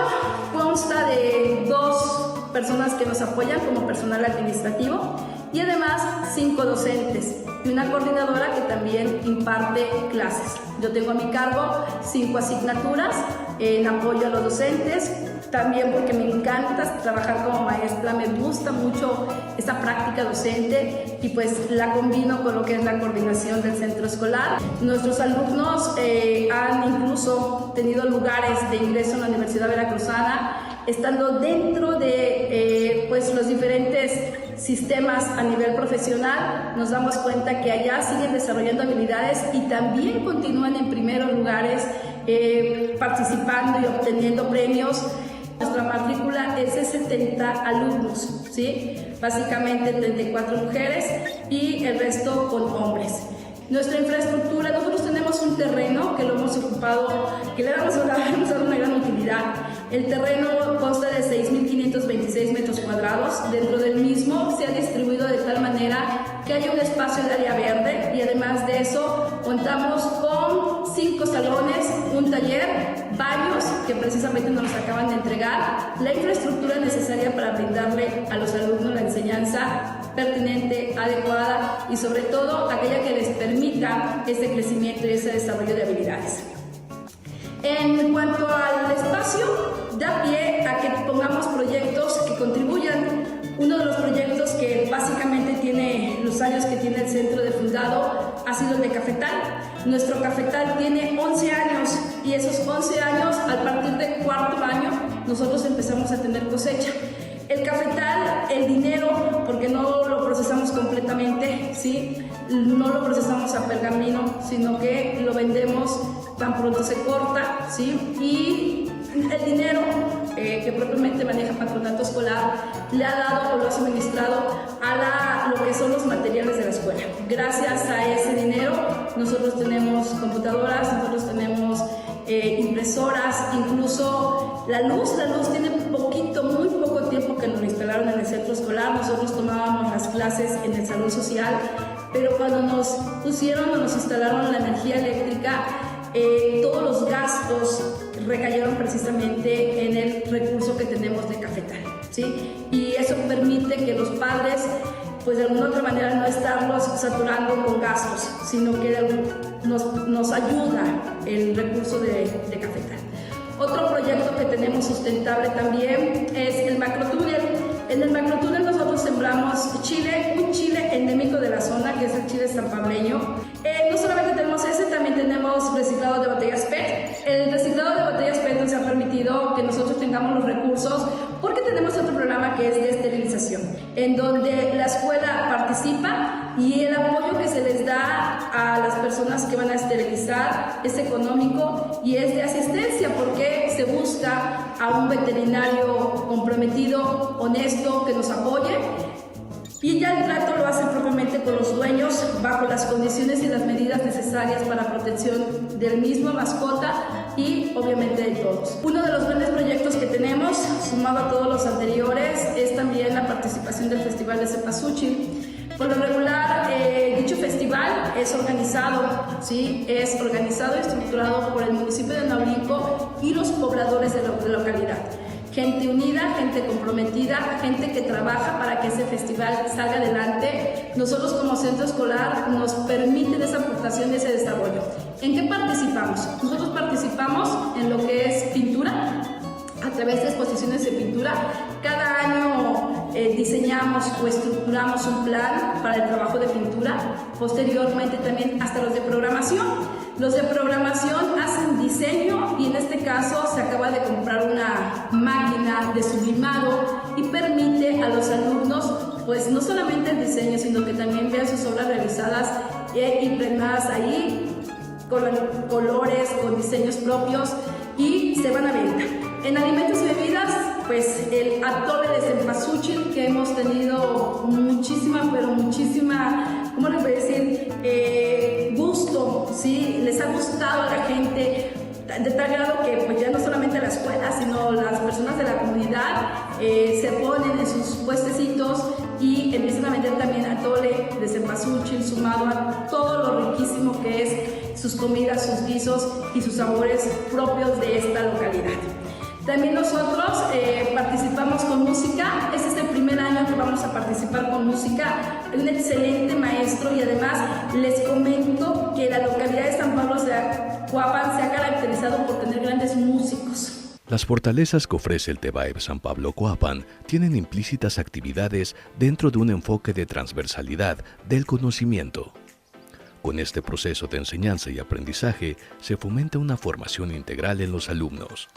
S20: consta de 2 personas que nos apoyan como personal administrativo y además 5 docentes y una coordinadora que también imparte clases. Yo tengo a mi cargo 5 asignaturas en apoyo a los docentes, también porque me encanta trabajar como maestra, me gusta mucho esta práctica docente y pues la combino con lo que es la coordinación del centro escolar. Nuestros alumnos han incluso tenido lugares de ingreso en la Universidad Veracruzana, estando dentro de pues los diferentes sistemas a nivel profesional. Nos damos cuenta que allá siguen desarrollando habilidades y también continúan en primeros lugares participando y obteniendo premios. Nuestra matrícula es de 70 alumnos, ¿sí? Básicamente 34 mujeres y el resto con hombres. Nuestra infraestructura, nosotros tenemos un terreno que lo hemos ocupado, que le vamos a dar una gran utilidad. El terreno consta de 6.526 metros cuadrados. Dentro del mismo se ha distribuido de tal manera que haya un espacio de área verde y además de eso contamos con 5 salones, un taller, baños que precisamente nos los acaban de entregar, la infraestructura necesaria para brindarle a los alumnos la enseñanza pertinente, adecuada y sobre todo aquella que les permita ese crecimiento y ese desarrollo de habilidades. En cuanto al espacio, da pie a que pongamos proyectos que contribuyan. Uno de los proyectos que básicamente tiene los años que tiene el centro de fundado ha sido el de cafetal. Nuestro cafetal tiene 11 años y esos 11 años, al partir del 4º año, nosotros empezamos a tener cosecha. El cafetal, el dinero, porque no lo procesamos completamente, ¿sí? No lo procesamos a pergamino, sino que lo vendemos tan pronto se corta, ¿sí? Y el dinero que propiamente maneja Patronato Escolar le ha dado o lo ha suministrado a lo que son los materiales de la escuela. Gracias a ese dinero nosotros tenemos computadoras, nosotros tenemos impresoras, incluso la luz tiene muy poco tiempo que nos lo instalaron en el centro escolar. Nosotros tomábamos las clases en el salón social, pero cuando nos pusieron o nos instalaron la energía eléctrica, todos los gastos recayeron precisamente en el recurso que tenemos de cafetal, ¿sí? Y eso permite que los padres, pues de alguna otra manera, no estarlos saturando con gastos, sino que nos ayuda el recurso de cafetal. Otro proyecto que tenemos sustentable también es el macrotúnel. En el macrotúnel nosotros sembramos chile, un chile endémico de la zona, que es el chile sanpableño. No solamente tenemos ese, también tenemos reciclado de botellas PET. El reciclado de botellas PET nos ha permitido que nosotros tengamos los recursos, porque tenemos otro programa que es de esterilización, en donde la escuela participa y el apoyo que se les da a las personas que van a esterilizar es económico y es de asistencia, porque se busca a un veterinario comprometido, honesto, que nos apoye. Y ya el trato lo hacen propiamente con los dueños bajo las condiciones y las medidas necesarias para protección del mismo mascota y obviamente de todos. Uno de los grandes proyectos que tenemos, sumado a todos los anteriores, es también la participación del Festival de Cempasúchil. Por lo regular, dicho festival es organizado, ¿sí? Es organizado y estructurado por el municipio de Naulinco y los pobladores de la localidad. Gente unida, gente comprometida, gente que trabaja para que ese festival salga adelante. Nosotros como centro escolar nos permiten esa aportación y ese desarrollo. ¿En qué participamos? Nosotros participamos en lo que es pintura, a través de exposiciones de pintura. Cada año diseñamos o estructuramos un plan para el trabajo de pintura. Posteriormente también hasta los de programación. Los de programación hacen diseño y en este caso se acaba de comprar una máquina de sublimado y permite a los alumnos no solamente el diseño, sino que también vean sus obras realizadas e impregnadas ahí, con colores, con diseños propios, y se van a venta. En alimentos y bebidas, pues el atole de cempasúchil, que hemos tenido muchísima, ¿cómo les voy a decir? Gusto, ¿sí? Les ha gustado a la gente, de tal grado que pues ya no solamente la escuela, sino las personas de la comunidad se ponen en sus puestecitos y empiezan a vender también atole de cempasúchil, sumado a todo lo riquísimo que es sus comidas, sus guisos y sus sabores propios de esta localidad. También nosotros participamos con música. Este es el primer año que vamos a participar con música. Un excelente maestro, y además les comento que la localidad de San Pablo de Coapan se ha caracterizado por tener grandes músicos.
S19: Las fortalezas que ofrece el TEBAEP San Pablo Coapan tienen implícitas actividades dentro de un enfoque de transversalidad del conocimiento. Con este proceso de enseñanza y aprendizaje se fomenta una formación integral en los alumnos.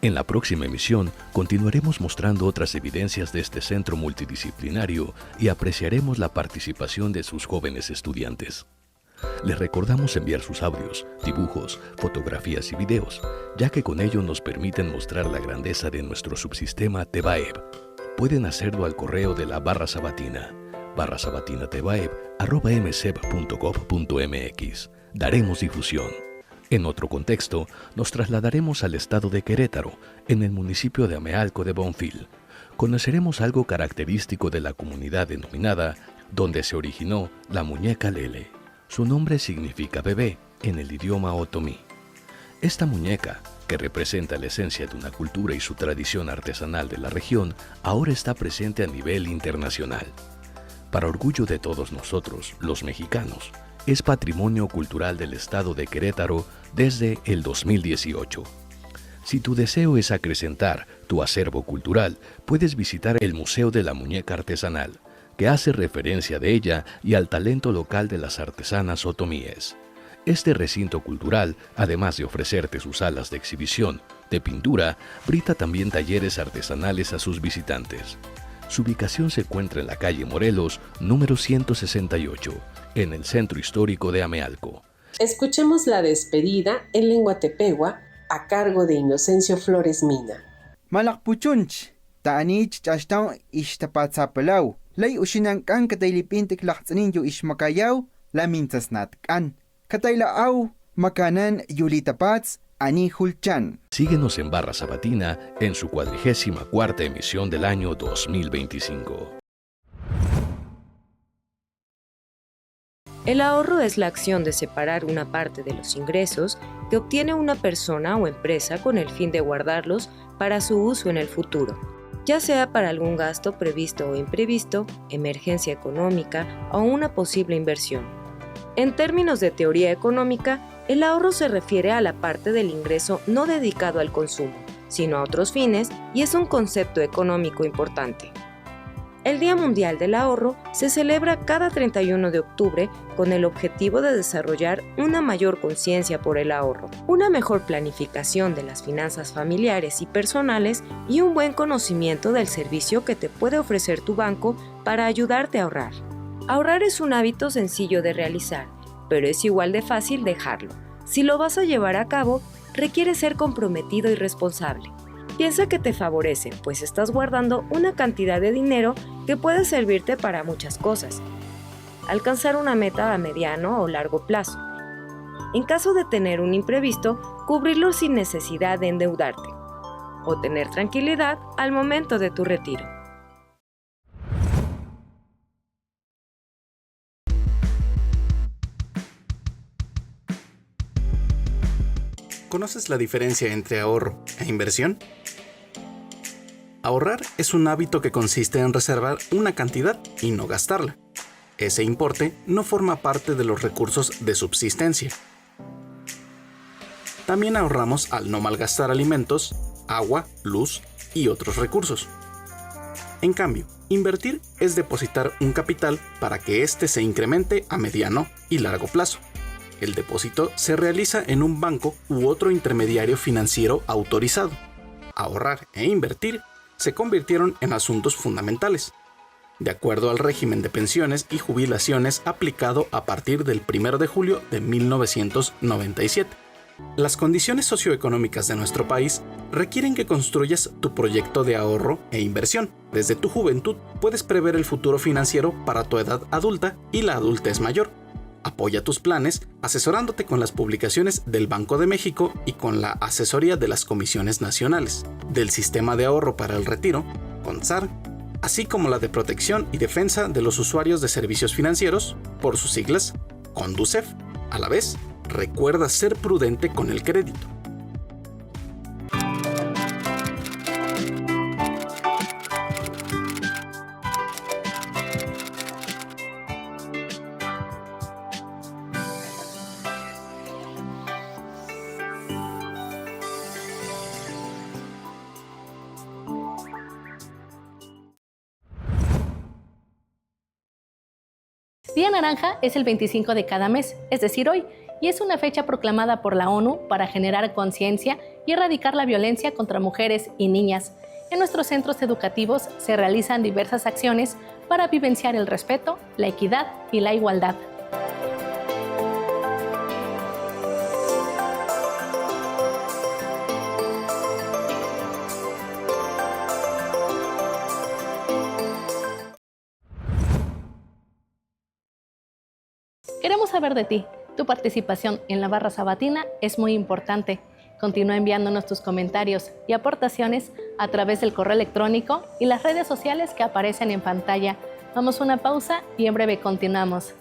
S19: En la próxima emisión continuaremos mostrando otras evidencias de este centro multidisciplinario y apreciaremos la participación de sus jóvenes estudiantes. Les recordamos enviar sus audios, dibujos, fotografías y videos, ya que con ello nos permiten mostrar la grandeza de nuestro subsistema TEBAEP. Pueden hacerlo al correo de la barra sabatina, barrasabatinatebaep@msep.gov.mx. Daremos difusión. En otro contexto, nos trasladaremos al estado de Querétaro, en el municipio de Amealco de Bonfil. Conoceremos algo característico de la comunidad denominada donde se originó la muñeca Lele. Su nombre significa bebé en el idioma otomí. Esta muñeca, que representa la esencia de una cultura y su tradición artesanal de la región, ahora está presente a nivel internacional. Para orgullo de todos nosotros, los mexicanos, es patrimonio cultural del estado de Querétaro desde el 2018. Si tu deseo es acrecentar tu acervo cultural, puedes visitar el Museo de la Muñeca Artesanal, que hace referencia de ella y al talento local de las artesanas otomíes. Este recinto cultural, además de ofrecerte sus salas de exhibición, de pintura, brinda también talleres artesanales a sus visitantes. Su ubicación se encuentra en la calle Morelos, número 168, en el centro histórico de Amealco.
S21: Escuchemos la despedida en lengua tepehua a cargo de Inocencio Flores Mina.
S18: Malakpuchunch, taanich chashtaw ishtapatzapalaw, lay ushinan kan kataylipintik lahtsaninyo ishmakayaw, lamintasnatkan. Kataylaaw, makanan yulitapatz, ani hulchan.
S19: Síguenos en Barra Sabatina en su 44ª emisión del año 2025.
S17: El ahorro es la acción de separar una parte de los ingresos que obtiene una persona o empresa con el fin de guardarlos para su uso en el futuro, ya sea para algún gasto previsto o imprevisto, emergencia económica o una posible inversión. En términos de teoría económica, el ahorro se refiere a la parte del ingreso no dedicado al consumo, sino a otros fines, y es un concepto económico importante. El Día Mundial del Ahorro se celebra cada 31 de octubre con el objetivo de desarrollar una mayor conciencia por el ahorro, una mejor planificación de las finanzas familiares y personales y un buen conocimiento del servicio que te puede ofrecer tu banco para ayudarte a ahorrar. Ahorrar es un hábito sencillo de realizar, pero es igual de fácil dejarlo. Si lo vas a llevar a cabo, requiere ser comprometido y responsable. Piensa que te favorece, pues estás guardando una cantidad de dinero que puede servirte para muchas cosas. Alcanzar una meta a mediano o largo plazo. En caso de tener un imprevisto, cubrirlo sin necesidad de endeudarte. O tener tranquilidad al momento de tu retiro.
S22: ¿Conoces la diferencia entre ahorro e inversión? Ahorrar es un hábito que consiste en reservar una cantidad y no gastarla. Ese importe no forma parte de los recursos de subsistencia. También ahorramos al no malgastar alimentos, agua, luz y otros recursos. En cambio, invertir es depositar un capital para que éste se incremente a mediano y largo plazo. El depósito se realiza en un banco u otro intermediario financiero autorizado. Ahorrar e invertir se convirtieron en asuntos fundamentales, de acuerdo al régimen de pensiones y jubilaciones aplicado a partir del 1 de julio de 1997. Las condiciones socioeconómicas de nuestro país requieren que construyas tu proyecto de ahorro e inversión. Desde tu juventud puedes prever el futuro financiero para tu edad adulta y la adultez mayor. Apoya tus planes asesorándote con las publicaciones del Banco de México y con la asesoría de las comisiones nacionales, del Sistema de Ahorro para el Retiro, CONSAR, así como la de Protección y Defensa de los Usuarios de Servicios Financieros, por sus siglas, CONDUCEF. A la vez, recuerda ser prudente con el crédito.
S1: Día Naranja es el 25 de cada mes, es decir, hoy, y es una fecha proclamada por la ONU para generar conciencia y erradicar la violencia contra mujeres y niñas. En nuestros centros educativos se realizan diversas acciones para vivenciar el respeto, la equidad y la igualdad. Queremos saber de ti. Tu participación en la barra sabatina es muy importante. Continúa enviándonos tus comentarios y aportaciones a través del correo electrónico y las redes sociales que aparecen en pantalla. Vamos a una pausa y en breve continuamos.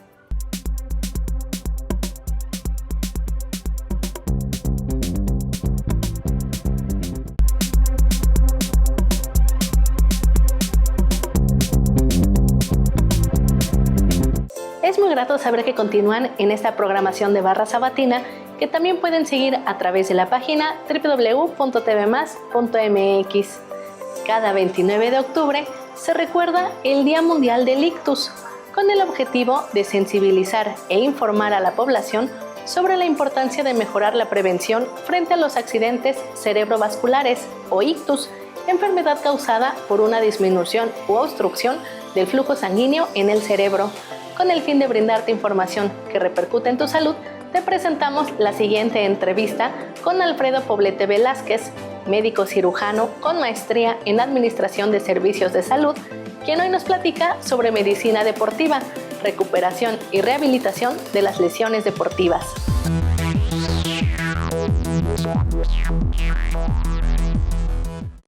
S1: Es muy grato saber que continúan en esta programación de Barra Sabatina, que también pueden seguir a través de la página www.tvmas.mx. Cada 29 de octubre se recuerda el Día Mundial del Ictus, con el objetivo de sensibilizar e informar a la población sobre la importancia de mejorar la prevención frente a los accidentes cerebrovasculares o ictus, enfermedad causada por una disminución u obstrucción del flujo sanguíneo en el cerebro. Con el fin de brindarte información que repercute en tu salud, te presentamos la siguiente entrevista con Alfredo Poblete Velázquez, médico cirujano con maestría en Administración de Servicios de Salud, quien hoy nos platica sobre medicina deportiva, recuperación y rehabilitación de las lesiones deportivas.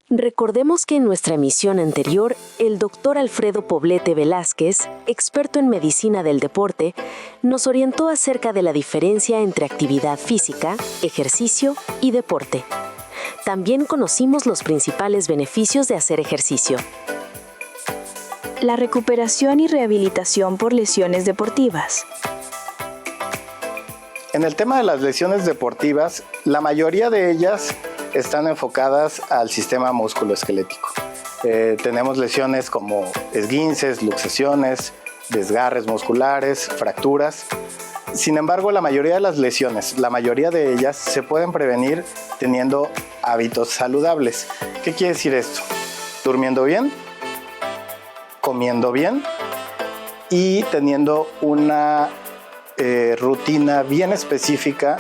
S3: Recordemos que en nuestra emisión anterior, el doctor Alfredo Poblete Velázquez, experto en medicina del deporte, nos orientó acerca de la diferencia entre actividad física, ejercicio y deporte. También conocimos los principales beneficios de hacer ejercicio.
S11: La recuperación y rehabilitación por lesiones deportivas.
S4: En el tema de las lesiones deportivas, la mayoría de ellas están enfocadas al sistema musculoesquelético. Tenemos lesiones como esguinces, luxaciones, desgarres musculares, fracturas. Sin embargo, la mayoría de las lesiones, la mayoría de ellas se pueden prevenir teniendo hábitos saludables. ¿Qué quiere decir esto? Durmiendo bien, comiendo bien y teniendo una rutina bien específica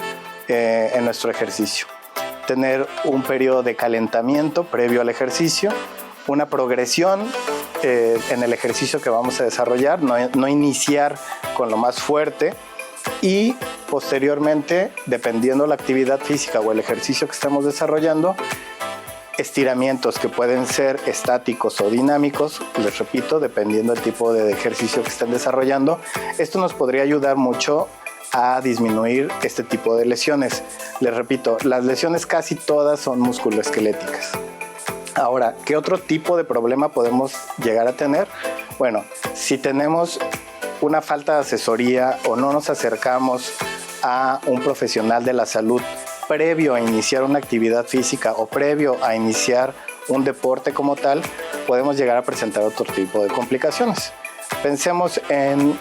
S4: en nuestro ejercicio. Tener un periodo de calentamiento previo al ejercicio, una progresión en el ejercicio que vamos a desarrollar, no iniciar con lo más fuerte y posteriormente, dependiendo la actividad física o el ejercicio que estamos desarrollando, estiramientos que pueden ser estáticos o dinámicos, les repito, dependiendo del tipo de ejercicio que estén desarrollando. Esto nos podría ayudar mucho a disminuir este tipo de lesiones. Les repito, las lesiones casi todas son musculoesqueléticas. Ahora, ¿qué otro tipo de problema podemos llegar a tener? Bueno, si tenemos una falta de asesoría o no nos acercamos a un profesional de la salud previo a iniciar una actividad física o previo a iniciar un deporte como tal, podemos llegar a presentar otro tipo de complicaciones. Pensemos en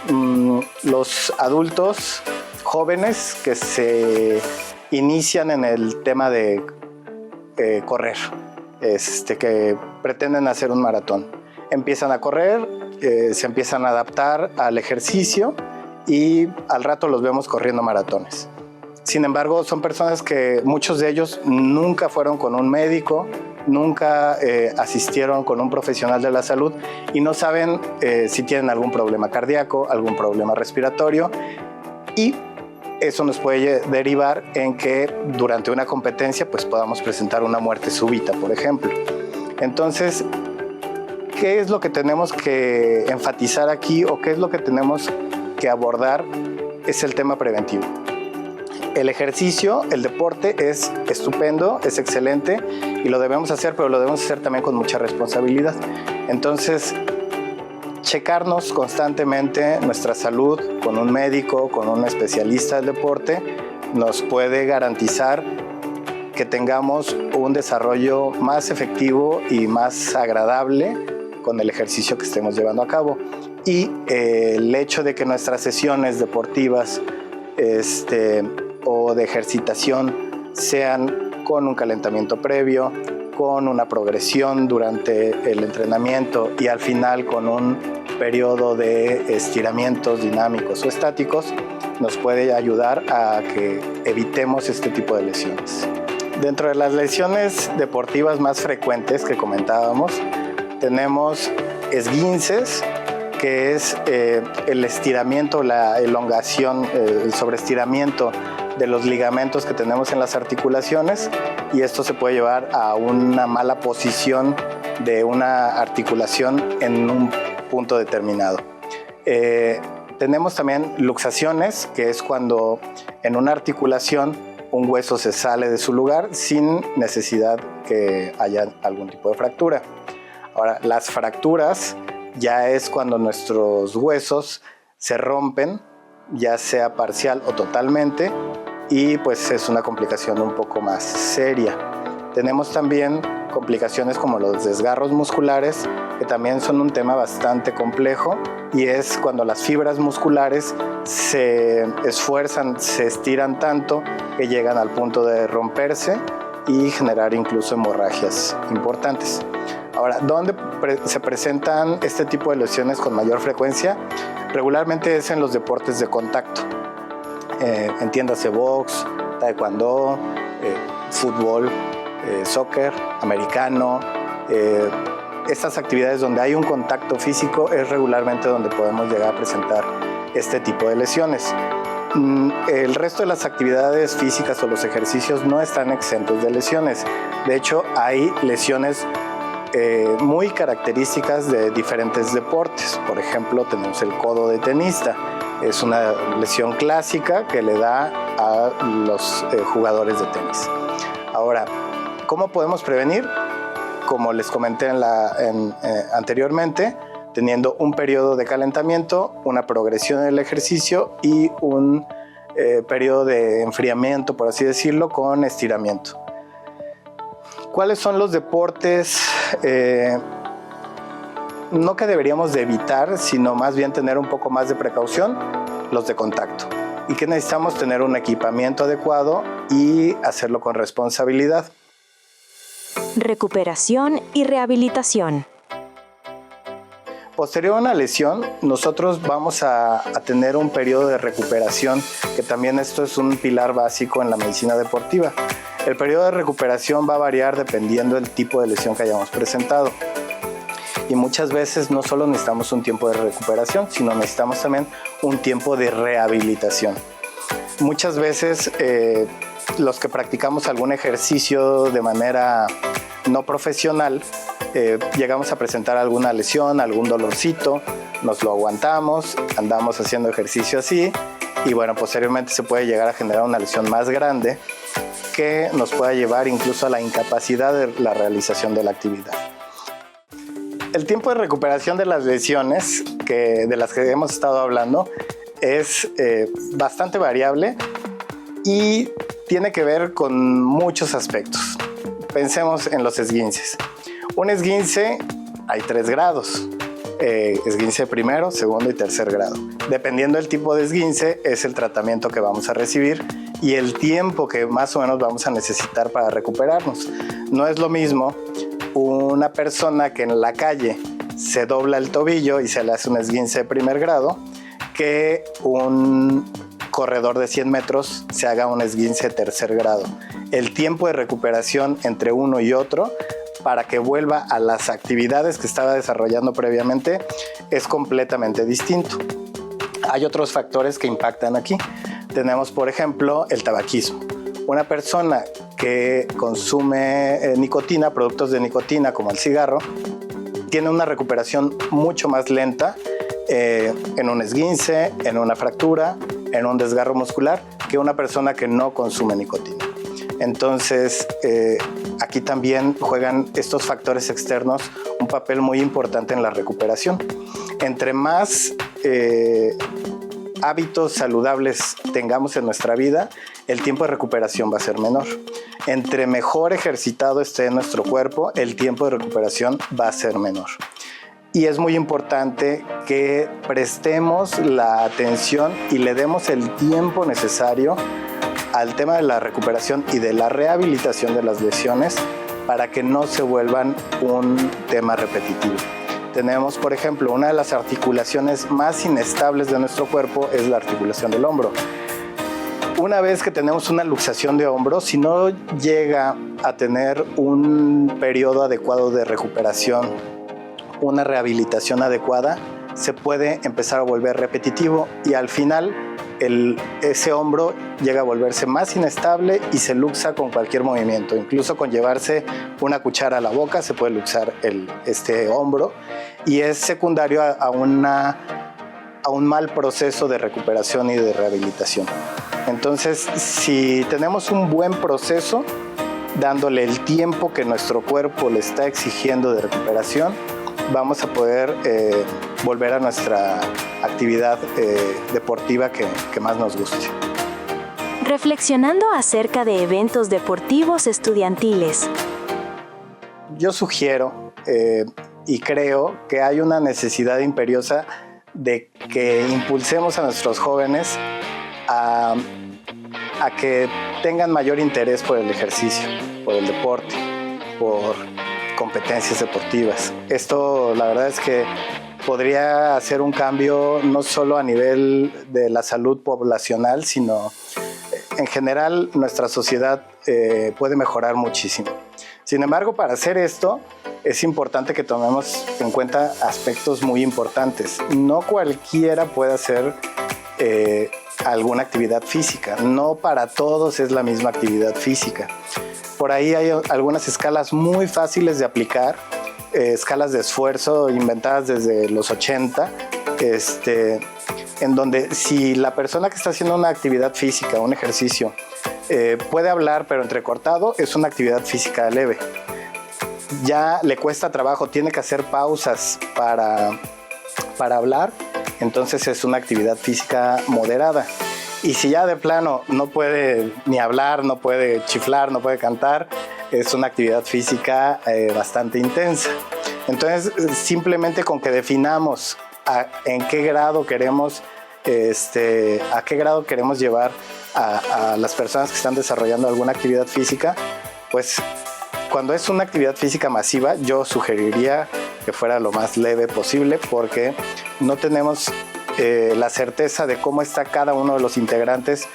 S4: los adultos jóvenes que se inician en el tema de correr, que pretenden hacer un maratón. Empiezan a correr, se empiezan a adaptar al ejercicio y al rato los vemos corriendo maratones. Sin embargo, son personas que muchos de ellos nunca fueron con un médico, nunca asistieron con un profesional de la salud y no saben si tienen algún problema cardíaco, algún problema respiratorio, y eso nos puede derivar en que durante una competencia pues podamos presentar una muerte súbita, por ejemplo. Entonces, ¿qué es lo que tenemos que enfatizar aquí o qué es lo que tenemos que abordar? Es el tema preventivo. El ejercicio, el deporte es estupendo, es excelente y lo debemos hacer, pero lo debemos hacer también con mucha responsabilidad. Entonces, checarnos constantemente nuestra salud con un médico, con un especialista del deporte, nos puede garantizar que tengamos un desarrollo más efectivo y más agradable con el ejercicio que estemos llevando a cabo. Y el hecho de que nuestras sesiones deportivas o de ejercitación sean con un calentamiento previo, con una progresión durante el entrenamiento y al final con un periodo de estiramientos dinámicos o estáticos, nos puede ayudar a que evitemos este tipo de lesiones. Dentro de las lesiones deportivas más frecuentes que comentábamos, tenemos esguinces, que es el estiramiento, la elongación, el sobreestiramiento de los ligamentos que tenemos en las articulaciones, y esto se puede llevar a una mala posición de una articulación en un punto determinado. Tenemos también luxaciones, que es cuando en una articulación un hueso se sale de su lugar sin necesidad que haya algún tipo de fractura. Ahora, las fracturas ya es cuando nuestros huesos se rompen, ya sea parcial o totalmente, y pues es una complicación un poco más seria. Tenemos también complicaciones como los desgarros musculares, que también son un tema bastante complejo, y es cuando las fibras musculares se esfuerzan, se estiran tanto que llegan al punto de romperse y generar incluso hemorragias importantes. Ahora, ¿dónde se presentan este tipo de lesiones con mayor frecuencia? Regularmente es en los deportes de contacto. Entiéndase box, taekwondo, fútbol, soccer, americano. Estas actividades donde hay un contacto físico es regularmente donde podemos llegar a presentar este tipo de lesiones. El resto de las actividades físicas o los ejercicios no están exentos de lesiones. De hecho, hay lesiones muy características de diferentes deportes. Por ejemplo, tenemos el codo de tenista. Es una lesión clásica que le da a los jugadores de tenis. Ahora, ¿cómo podemos prevenir? Como les comenté anteriormente, teniendo un periodo de calentamiento, una progresión en el ejercicio y un periodo de enfriamiento, por así decirlo, con estiramiento. ¿Cuáles son los deportes no que deberíamos de evitar, sino más bien tener un poco más de precaución? Los de contacto. Y que necesitamos tener un equipamiento adecuado y hacerlo con responsabilidad.
S3: Recuperación y rehabilitación.
S4: Posterior a una lesión, nosotros vamos a tener un periodo de recuperación, que también esto es un pilar básico en la medicina deportiva. El periodo de recuperación va a variar dependiendo del tipo de lesión que hayamos presentado. Y muchas veces no solo necesitamos un tiempo de recuperación, sino necesitamos también un tiempo de rehabilitación. Muchas veces los que practicamos algún ejercicio de manera no profesional, llegamos a presentar alguna lesión, algún dolorcito, nos lo aguantamos, andamos haciendo ejercicio así, y bueno, posteriormente se puede llegar a generar una lesión más grande que nos pueda llevar incluso a la incapacidad de la realización de la actividad. El tiempo de recuperación de las lesiones de las que hemos estado hablando es bastante variable y tiene que ver con muchos aspectos. Pensemos en los esguinces. Un esguince hay 3 grados. Esguince primero, segundo y tercer grado. Dependiendo del tipo de esguince es el tratamiento que vamos a recibir y el tiempo que más o menos vamos a necesitar para recuperarnos. No es lo mismo una persona que en la calle se dobla el tobillo y se le hace un esguince de primer grado que un corredor de 100 metros se haga un esguince de tercer grado. El tiempo de recuperación entre uno y otro para que vuelva a las actividades que estaba desarrollando previamente es completamente distinto. Hay otros factores que impactan aquí. Tenemos, por ejemplo, el tabaquismo. Una persona que consume nicotina, productos de nicotina como el cigarro, tiene una recuperación mucho más lenta en un esguince, en una fractura, en un desgarro muscular, que una persona que no consume nicotina. Entonces, aquí también juegan estos factores externos un papel muy importante en la recuperación. Entre más hábitos saludables tengamos en nuestra vida, el tiempo de recuperación va a ser menor. Entre mejor ejercitado esté nuestro cuerpo, el tiempo de recuperación va a ser menor. Y es muy importante que prestemos la atención y le demos el tiempo necesario al tema de la recuperación y de la rehabilitación de las lesiones para que no se vuelvan un tema repetitivo. Tenemos, por ejemplo, una de las articulaciones más inestables de nuestro cuerpo es la articulación del hombro. Una vez que tenemos una luxación de hombro, si no llega a tener un periodo adecuado de recuperación, una rehabilitación adecuada, se puede empezar a volver repetitivo y al final ese hombro llega a volverse más inestable y se luxa con cualquier movimiento. Incluso con llevarse una cuchara a la boca se puede luxar este hombro y es secundario a un mal proceso de recuperación y de rehabilitación. Entonces, si tenemos un buen proceso, dándole el tiempo que nuestro cuerpo le está exigiendo de recuperación, vamos a poder volver a nuestra actividad deportiva que más nos guste.
S3: Reflexionando acerca de eventos deportivos estudiantiles.
S4: Yo sugiero y creo que hay una necesidad imperiosa de que impulsemos a nuestros jóvenes a que tengan mayor interés por el ejercicio, por el deporte, por competencias deportivas. Esto, la verdad es que podría hacer un cambio no solo a nivel de la salud poblacional, sino en general nuestra sociedad puede mejorar muchísimo. Sin embargo, para hacer esto es importante que tomemos en cuenta aspectos muy importantes. No cualquiera puede hacer alguna actividad física. No para todos es la misma actividad física. Por ahí hay algunas escalas muy fáciles de aplicar, escalas de esfuerzo inventadas desde los 80, en donde si la persona que está haciendo una actividad física, un ejercicio, puede hablar pero entrecortado, es una actividad física leve. Ya le cuesta trabajo, tiene que hacer pausas para hablar, entonces es una actividad física moderada. Y si ya de plano no puede ni hablar, no puede chiflar, no puede cantar, es una actividad física bastante intensa. Entonces, simplemente con que definamos en qué grado queremos, a qué grado queremos llevar a las personas que están desarrollando alguna actividad física, pues cuando es una actividad física masiva, yo sugeriría que fuera lo más leve posible porque no tenemos la certeza de cómo está cada uno de los integrantes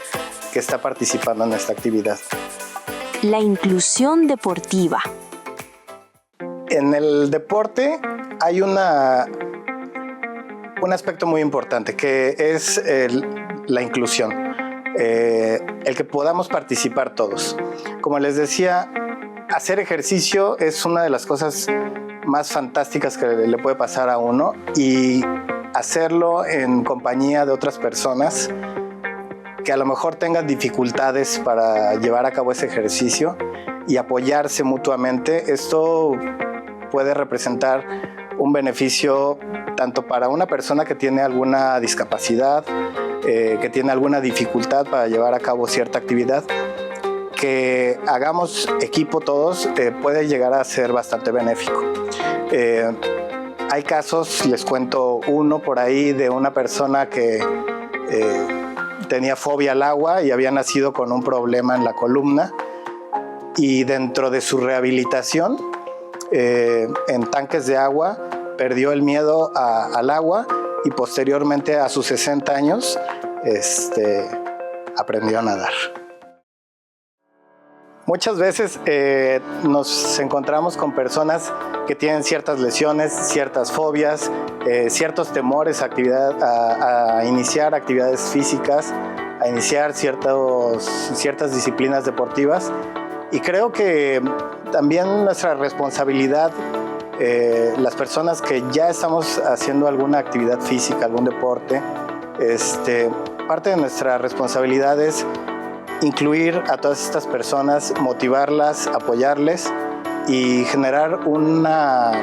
S4: que está participando en esta actividad.
S3: La inclusión deportiva.
S4: En el deporte hay un aspecto muy importante que es la inclusión, el que podamos participar todos. Como les decía, hacer ejercicio es una de las cosas más fantásticas que le puede pasar a uno y hacerlo en compañía de otras personas que a lo mejor tengan dificultades para llevar a cabo ese ejercicio y apoyarse mutuamente, esto puede representar un beneficio tanto para una persona que tiene alguna discapacidad, que tiene alguna dificultad para llevar a cabo cierta actividad, que hagamos equipo todos puede llegar a ser bastante benéfico. Hay casos, les cuento uno por ahí, de una persona que tenía fobia al agua y había nacido con un problema en la columna y dentro de su rehabilitación en tanques de agua perdió el miedo al agua y posteriormente a sus 60 años aprendió a nadar. Muchas veces nos encontramos con personas que tienen ciertas lesiones, ciertas fobias, ciertos temores a iniciar actividades físicas, a iniciar ciertas disciplinas deportivas. Y creo que también nuestra responsabilidad, las personas que ya estamos haciendo alguna actividad física, algún deporte, parte de nuestra responsabilidad es incluir a todas estas personas, motivarlas, apoyarles y generar una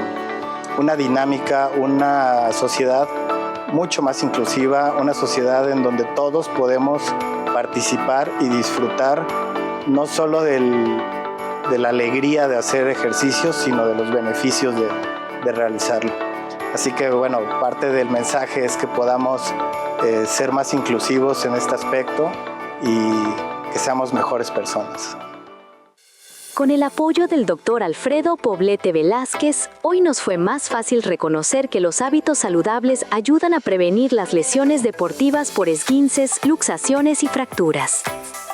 S4: dinámica, una sociedad mucho más inclusiva, una sociedad en donde todos podemos participar y disfrutar no solo de la alegría de hacer ejercicio, sino de los beneficios de realizarlo. Así que bueno, parte del mensaje es que podamos ser más inclusivos en este aspecto y que seamos mejores personas.
S3: Con el apoyo del Dr. Alfredo Poblete Velázquez, hoy nos fue más fácil reconocer que los hábitos saludables ayudan a prevenir las lesiones deportivas por esguinces, luxaciones y fracturas.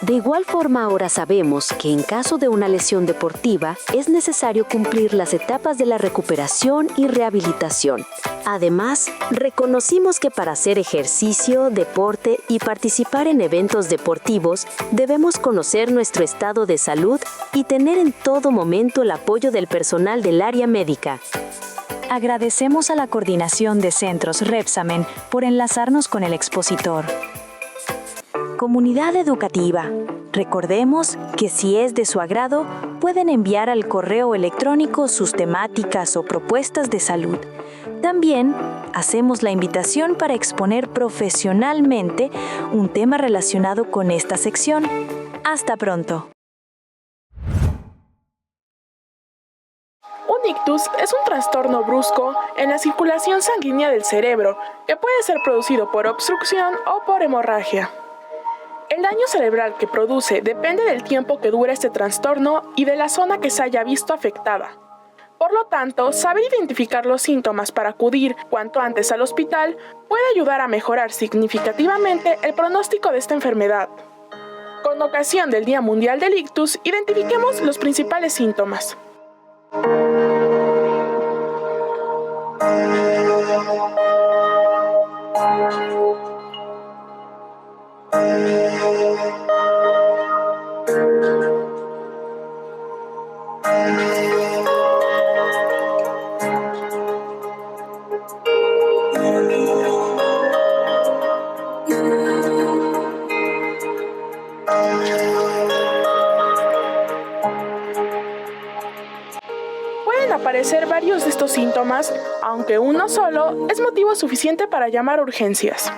S3: De igual forma, ahora sabemos que en caso de una lesión deportiva es necesario cumplir las etapas de la recuperación y rehabilitación. Además, reconocimos que para hacer ejercicio, deporte y participar en eventos deportivos, debemos conocer nuestro estado de salud y tener en todo momento el apoyo del personal del área médica.
S5: Agradecemos a la Coordinación de Centros Repsamen por enlazarnos con el expositor. Comunidad educativa. Recordemos que si es de su agrado, pueden enviar al correo electrónico sus temáticas o propuestas de salud. También hacemos la invitación para exponer profesionalmente un tema relacionado con esta sección. Hasta pronto.
S6: Un ictus es un trastorno brusco en la circulación sanguínea del cerebro que puede ser producido por obstrucción o por hemorragia. El daño cerebral que produce depende del tiempo que dura este trastorno y de la zona que se haya visto afectada. Por lo tanto, saber identificar los síntomas para acudir cuanto antes al hospital puede ayudar a mejorar significativamente el pronóstico de esta enfermedad. Con ocasión del Día Mundial del Ictus, identifiquemos los principales síntomas. Pueden aparecer varios de estos síntomas, aunque uno solo es motivo suficiente para llamar a urgencias.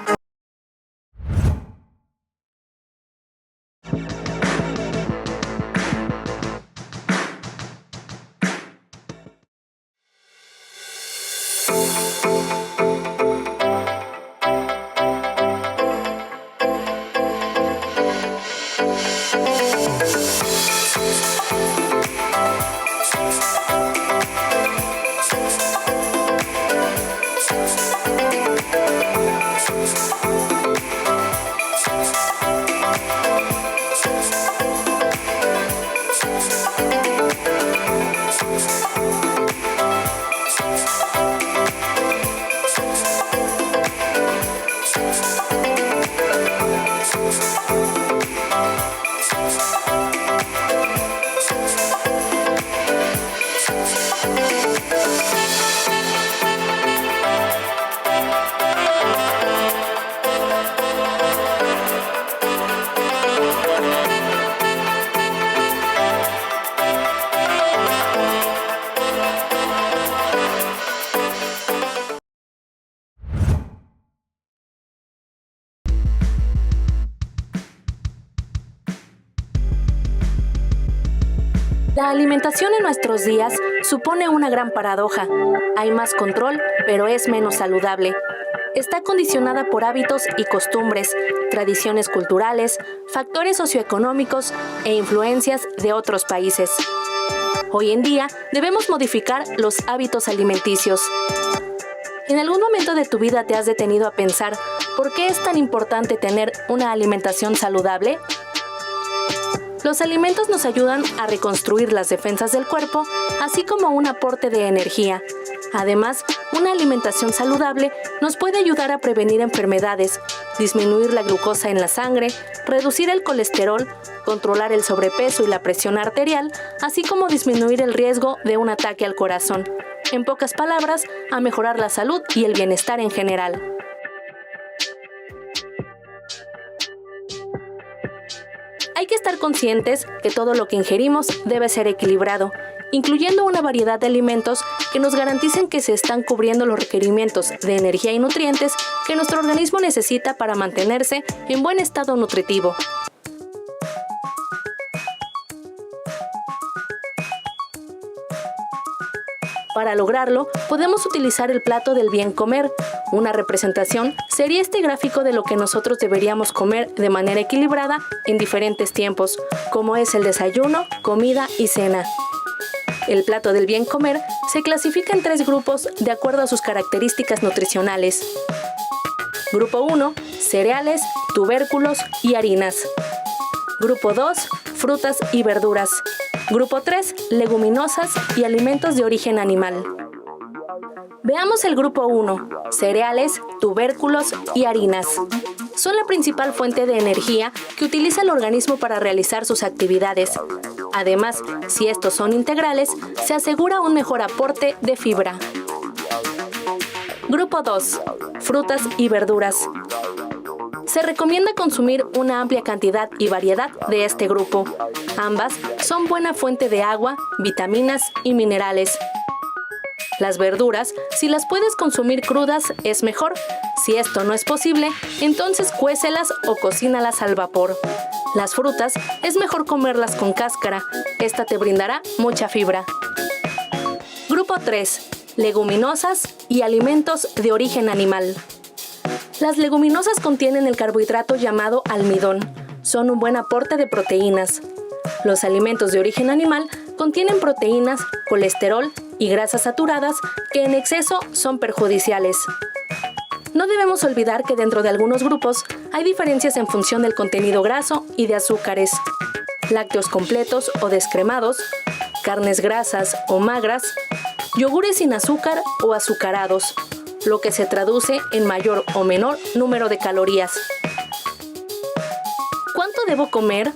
S1: La alimentación en nuestros días supone una gran paradoja. Hay más control, pero es menos saludable. Está condicionada por hábitos y costumbres, tradiciones culturales, factores socioeconómicos e influencias de otros países. Hoy en día debemos modificar los hábitos alimenticios. ¿En algún momento de tu vida te has detenido a pensar por qué es tan importante tener una alimentación saludable? Los alimentos nos ayudan a reconstruir las defensas del cuerpo, así como un aporte de energía. Además, una alimentación saludable nos puede ayudar a prevenir enfermedades, disminuir la glucosa en la sangre, reducir el colesterol, controlar el sobrepeso y la presión arterial, así como disminuir el riesgo de un ataque al corazón. En pocas palabras, a mejorar la salud y el bienestar en general. Hay que estar conscientes que todo lo que ingerimos debe ser equilibrado, incluyendo una variedad de alimentos que nos garanticen que se están cubriendo los requerimientos de energía y nutrientes que nuestro organismo necesita para mantenerse en buen estado nutritivo. Para lograrlo, podemos utilizar el plato del bien comer. Una representación sería este gráfico de lo que nosotros deberíamos comer de manera equilibrada en diferentes tiempos, como es el desayuno, comida y cena. El plato del bien comer se clasifica en 3 grupos de acuerdo a sus características nutricionales. Grupo 1, cereales, tubérculos y harinas. Grupo 2, frutas y verduras. Grupo 3, leguminosas y alimentos de origen animal. Veamos el grupo 1, cereales, tubérculos y harinas. Son la principal fuente de energía que utiliza el organismo para realizar sus actividades. Además, si estos son integrales, se asegura un mejor aporte de fibra. Grupo 2, frutas y verduras. Se recomienda consumir una amplia cantidad y variedad de este grupo. Ambas son buena fuente de agua, vitaminas y minerales. Las verduras, si las puedes consumir crudas, es mejor. Si esto no es posible, entonces cuécelas o cocínalas al vapor. Las frutas, es mejor comerlas con cáscara. Esta te brindará mucha fibra. Grupo 3. Leguminosas y alimentos de origen animal. Las leguminosas contienen el carbohidrato llamado almidón. Son un buen aporte de proteínas. Los alimentos de origen animal contienen proteínas, colesterol y grasas saturadas que en exceso son perjudiciales. No debemos olvidar que dentro de algunos grupos hay diferencias en función del contenido graso y de azúcares. Lácteos completos o descremados, carnes grasas o magras, yogures sin azúcar o azucarados, lo que se traduce en mayor o menor número de calorías. ¿Cuánto debo comer?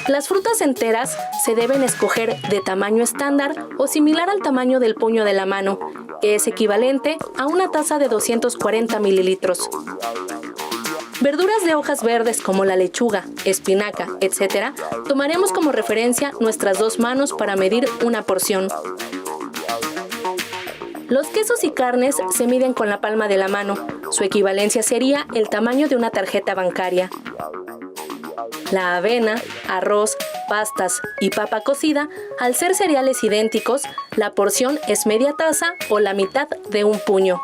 S1: Las frutas enteras se deben escoger de tamaño estándar o similar al tamaño del puño de la mano, que es equivalente a una taza de 240 mililitros. Verduras de hojas verdes como la lechuga, espinaca, etc., tomaremos como referencia nuestras 2 manos para medir una porción. Los quesos y carnes se miden con la palma de la mano. Su equivalencia sería el tamaño de una tarjeta bancaria. La avena, arroz, pastas y papa cocida, al ser cereales idénticos, la porción es media taza o la mitad de un puño.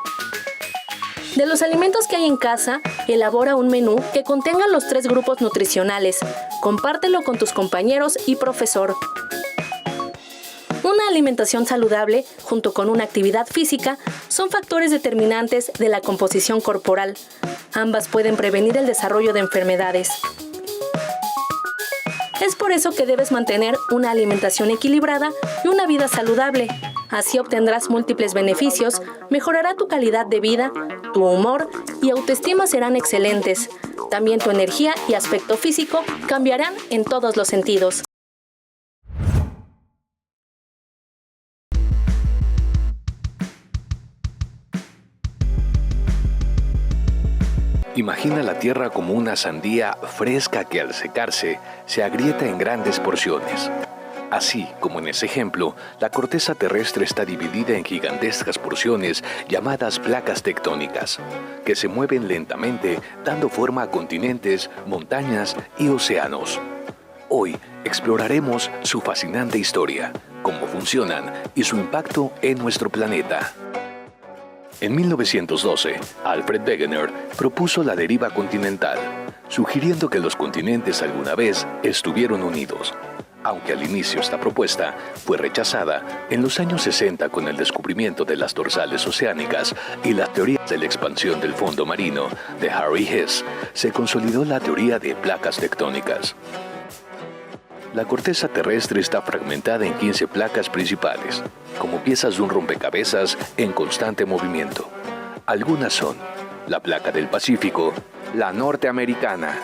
S1: De los alimentos que hay en casa, elabora un menú que contenga los 3 grupos nutricionales. Compártelo con tus compañeros y profesor. Una alimentación saludable, junto con una actividad física, son factores determinantes de la composición corporal. Ambas pueden prevenir el desarrollo de enfermedades. Es por eso que debes mantener una alimentación equilibrada y una vida saludable. Así obtendrás múltiples beneficios, mejorará tu calidad de vida, tu humor y autoestima serán excelentes. También tu energía y aspecto físico cambiarán en todos los sentidos.
S19: Imagina la Tierra como una sandía fresca que al secarse se agrieta en grandes porciones. Así como en ese ejemplo, la corteza terrestre está dividida en gigantescas porciones llamadas placas tectónicas, que se mueven lentamente dando forma a continentes, montañas y océanos. Hoy exploraremos su fascinante historia, cómo funcionan y su impacto en nuestro planeta. En 1912, Alfred Wegener propuso la deriva continental, sugiriendo que los continentes alguna vez estuvieron unidos. Aunque al inicio esta propuesta fue rechazada, en los años 60 con el descubrimiento de las dorsales oceánicas y las teorías de la expansión del fondo marino de Harry Hess, se consolidó la teoría de placas tectónicas. La corteza terrestre está fragmentada en 15 placas principales, como piezas de un rompecabezas en constante movimiento. Algunas son la placa del Pacífico, la norteamericana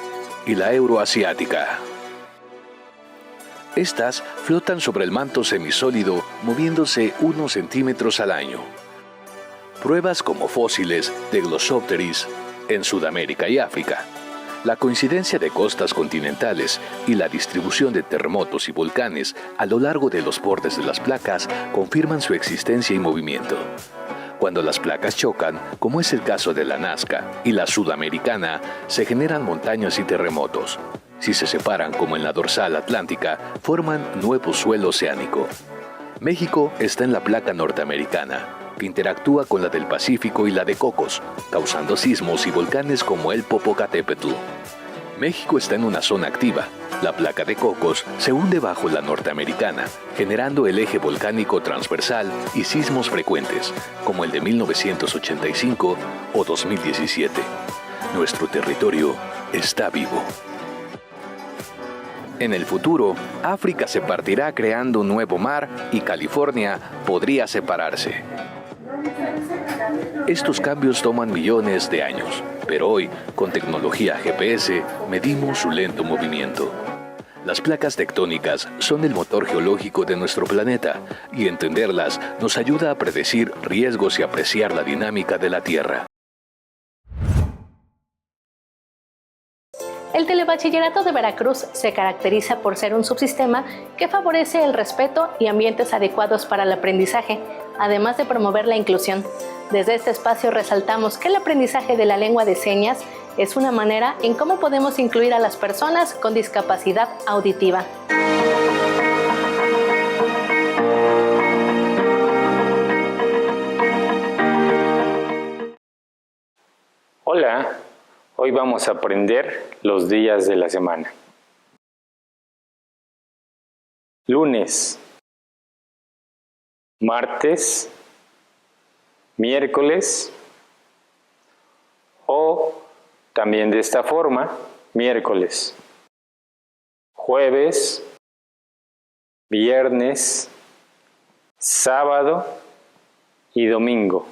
S19: y la euroasiática. Estas flotan sobre el manto semisólido, moviéndose unos centímetros al año. Pruebas como fósiles de Glossopteris en Sudamérica y África, la coincidencia de costas continentales y la distribución de terremotos y volcanes a lo largo de los bordes de las placas confirman su existencia y movimiento. Cuando las placas chocan, como es el caso de la Nazca y la Sudamericana, se generan montañas y terremotos. Si se separan, como en la dorsal atlántica, forman nuevo suelo oceánico. México está en la placa norteamericana, que interactúa con la del Pacífico y la de Cocos, causando sismos y volcanes como el Popocatépetl. México está en una zona activa. La placa de Cocos se hunde bajo la norteamericana, generando el eje volcánico transversal y sismos frecuentes, como el de 1985 o 2017. Nuestro territorio está vivo. En el futuro, África se partirá creando un nuevo mar y California podría separarse. Estos cambios toman millones de años, pero hoy, con tecnología GPS, medimos su lento movimiento. Las placas tectónicas son el motor geológico de nuestro planeta y entenderlas nos ayuda a predecir riesgos y apreciar la dinámica de la Tierra.
S1: El Telebachillerato de Veracruz se caracteriza por ser un subsistema que favorece el respeto y ambientes adecuados para el aprendizaje, además de promover la inclusión. Desde este espacio resaltamos que el aprendizaje de la lengua de señas es una manera en cómo podemos incluir a las personas con discapacidad auditiva.
S9: Hola, hoy vamos a aprender los días de la semana. Lunes, martes, miércoles o también de esta forma, miércoles, jueves, viernes, sábado y domingo.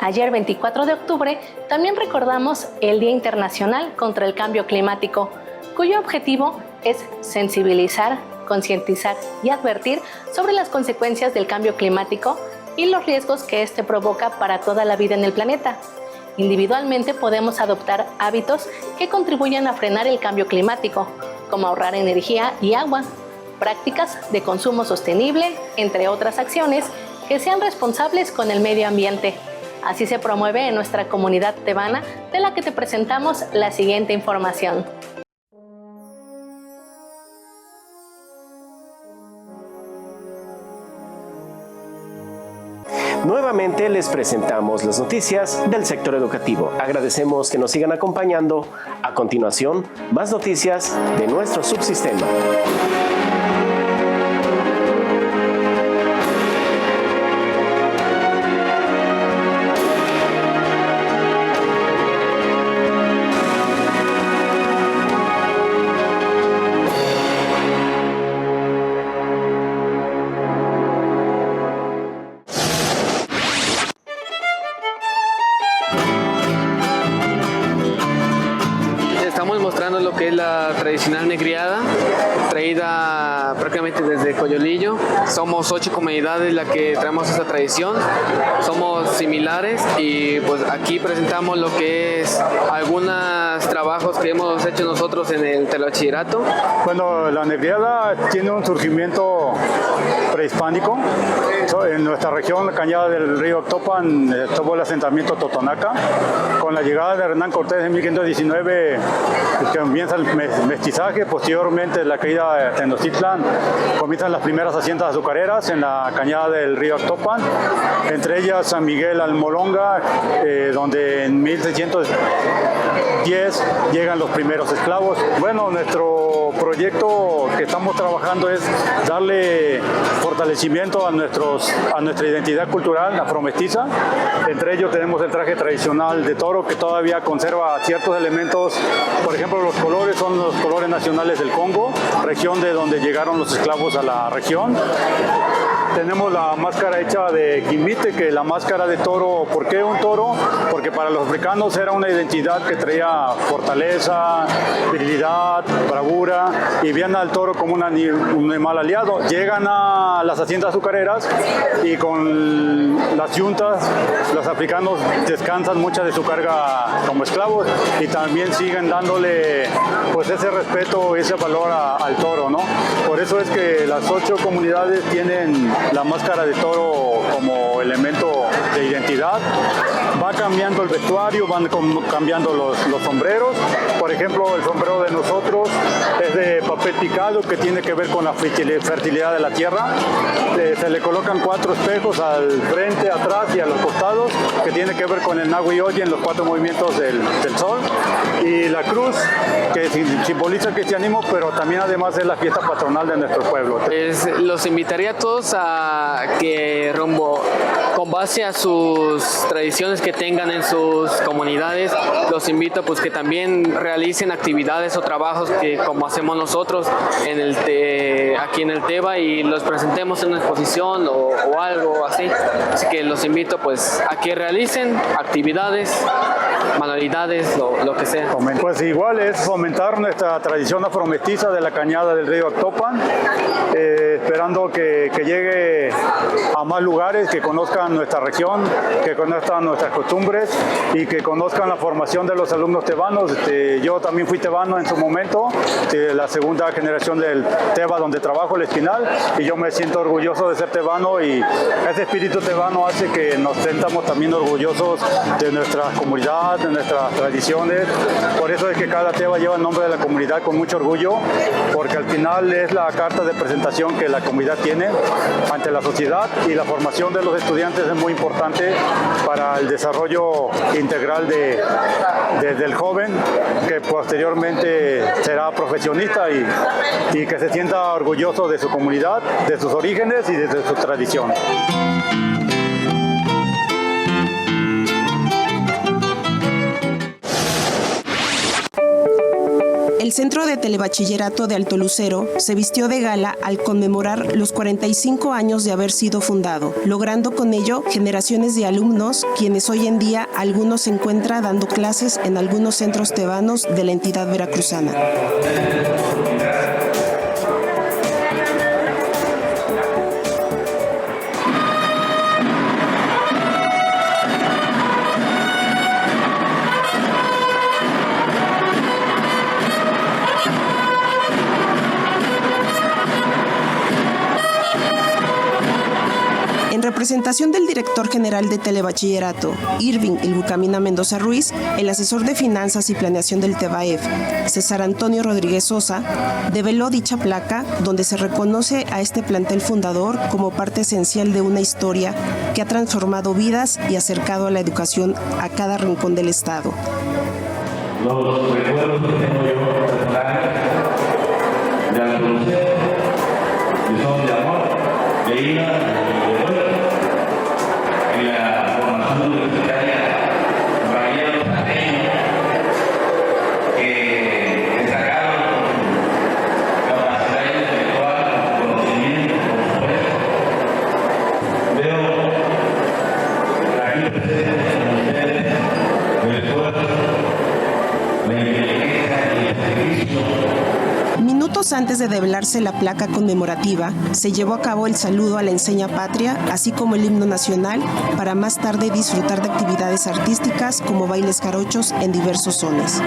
S1: Ayer, 24 de octubre, también recordamos el Día Internacional contra el Cambio Climático, cuyo objetivo es sensibilizar, concientizar y advertir sobre las consecuencias del cambio climático y los riesgos que éste provoca para toda la vida en el planeta. Individualmente podemos adoptar hábitos que contribuyan a frenar el cambio climático, como ahorrar energía y agua, prácticas de consumo sostenible, entre otras acciones que sean responsables con el medio ambiente. Así se promueve en nuestra comunidad tebana, de la que te presentamos la siguiente información.
S2: Nuevamente les presentamos las noticias del sector educativo. Agradecemos que nos sigan acompañando. A continuación, más noticias de nuestro subsistema.
S7: que es la tradicional negriada, traída prácticamente desde Coyolillo. Somos 8 comunidades las que traemos esta tradición, somos similares y pues aquí presentamos lo que es algunos trabajos que hemos hecho nosotros en el telebachillerato.
S10: Bueno, la negriada tiene un surgimiento prehispánico. En nuestra región, la cañada del río Octopan, estuvo el asentamiento Totonaca. Con la llegada de Hernán Cortés en 1519, comienza el mestizaje. Posteriormente, la caída de Tenochtitlan, comienzan las primeras haciendas azucareras en la cañada del río Octopan, entre ellas San Miguel Almolonga, donde en 1610 llegan los primeros esclavos. Bueno, nuestro proyecto que estamos trabajando es darle fortalecimiento a nuestra identidad cultural afromestiza. Entre ellos tenemos el traje tradicional de toro que todavía conserva ciertos elementos. Por ejemplo, los colores son los colores nacionales del Congo, región de donde llegaron los esclavos a la región. Tenemos la máscara hecha de quimite, que la máscara de toro. ¿Por qué un toro? Porque para los africanos era una identidad que traía fortaleza, virilidad, bravura, y veían al toro como un animal aliado. Llegan a las haciendas azucareras y con las yuntas los africanos descansan mucha de su carga como esclavos y también siguen dándole pues ese respeto, ese valor al toro, ¿no? Por eso es que las 8 comunidades tienen la máscara de toro como elemento de identidad. Va cambiando el vestuario, van cambiando los sombreros. Por ejemplo, el sombrero de nosotros es de papel picado, que tiene que ver con la fertilidad de la tierra. Se le colocan 4 espejos al frente, atrás y a los costados, que tiene que ver con el Nahua Oye en los 4 movimientos del sol. Y la cruz, que simboliza el cristianismo, pero también además es la fiesta patronal de nuestro pueblo.
S7: Los invitaría a todos a que con base a sus tradiciones que tengan en sus comunidades, los invito pues que también realicen actividades o trabajos que como hacemos nosotros aquí en el TEBA y los presentemos en una exposición o algo así. Así que los invito pues a que realicen actividades, manualidades, lo que sea.
S10: Pues igual es fomentar nuestra tradición afromestiza de la cañada del río Octopan, esperando que llegue a más lugares, que conozcan nuestra región, que conozcan nuestras costumbres y que conozcan la formación de los alumnos tebanos. Yo también fui tebano en su momento, la segunda generación del TEBA donde trabajo, el Espinal, y yo me siento orgulloso de ser tebano, y ese espíritu tebano hace que nos sentamos también orgullosos de nuestra comunidad, de nuestras tradiciones. Por eso es que cada TEBA lleva el nombre de la comunidad con mucho orgullo, porque al final es la carta de presentación que la comunidad tiene ante la sociedad, y la formación de los estudiantes es muy importante para el desarrollo integral del joven, que posteriormente será profesionista y que se sienta orgulloso de su comunidad, de sus orígenes y de su tradición.
S23: El Centro de Telebachillerato de Alto Lucero se vistió de gala al conmemorar los 45 años de haber sido fundado, logrando con ello generaciones de alumnos, quienes hoy en día algunos se encuentran dando clases en algunos centros tebanos de la entidad veracruzana. En representación del director general de Telebachillerato, Irving Ilbucamina Mendoza Ruiz, el asesor de finanzas y planeación del TEBAEF, César Antonio Rodríguez Sosa, develó dicha placa donde se reconoce a este plantel fundador como parte esencial de una historia que ha transformado vidas y acercado a la educación a cada rincón del estado.
S24: Los recuerdos que tengo yo personales de Alto Lucero, que son de amor, de ida,
S23: Minutos antes de develarse la placa conmemorativa, se llevó a cabo el saludo a la enseña patria, así como el himno nacional, para más tarde disfrutar de actividades artísticas como bailes jarochos en diversos sones.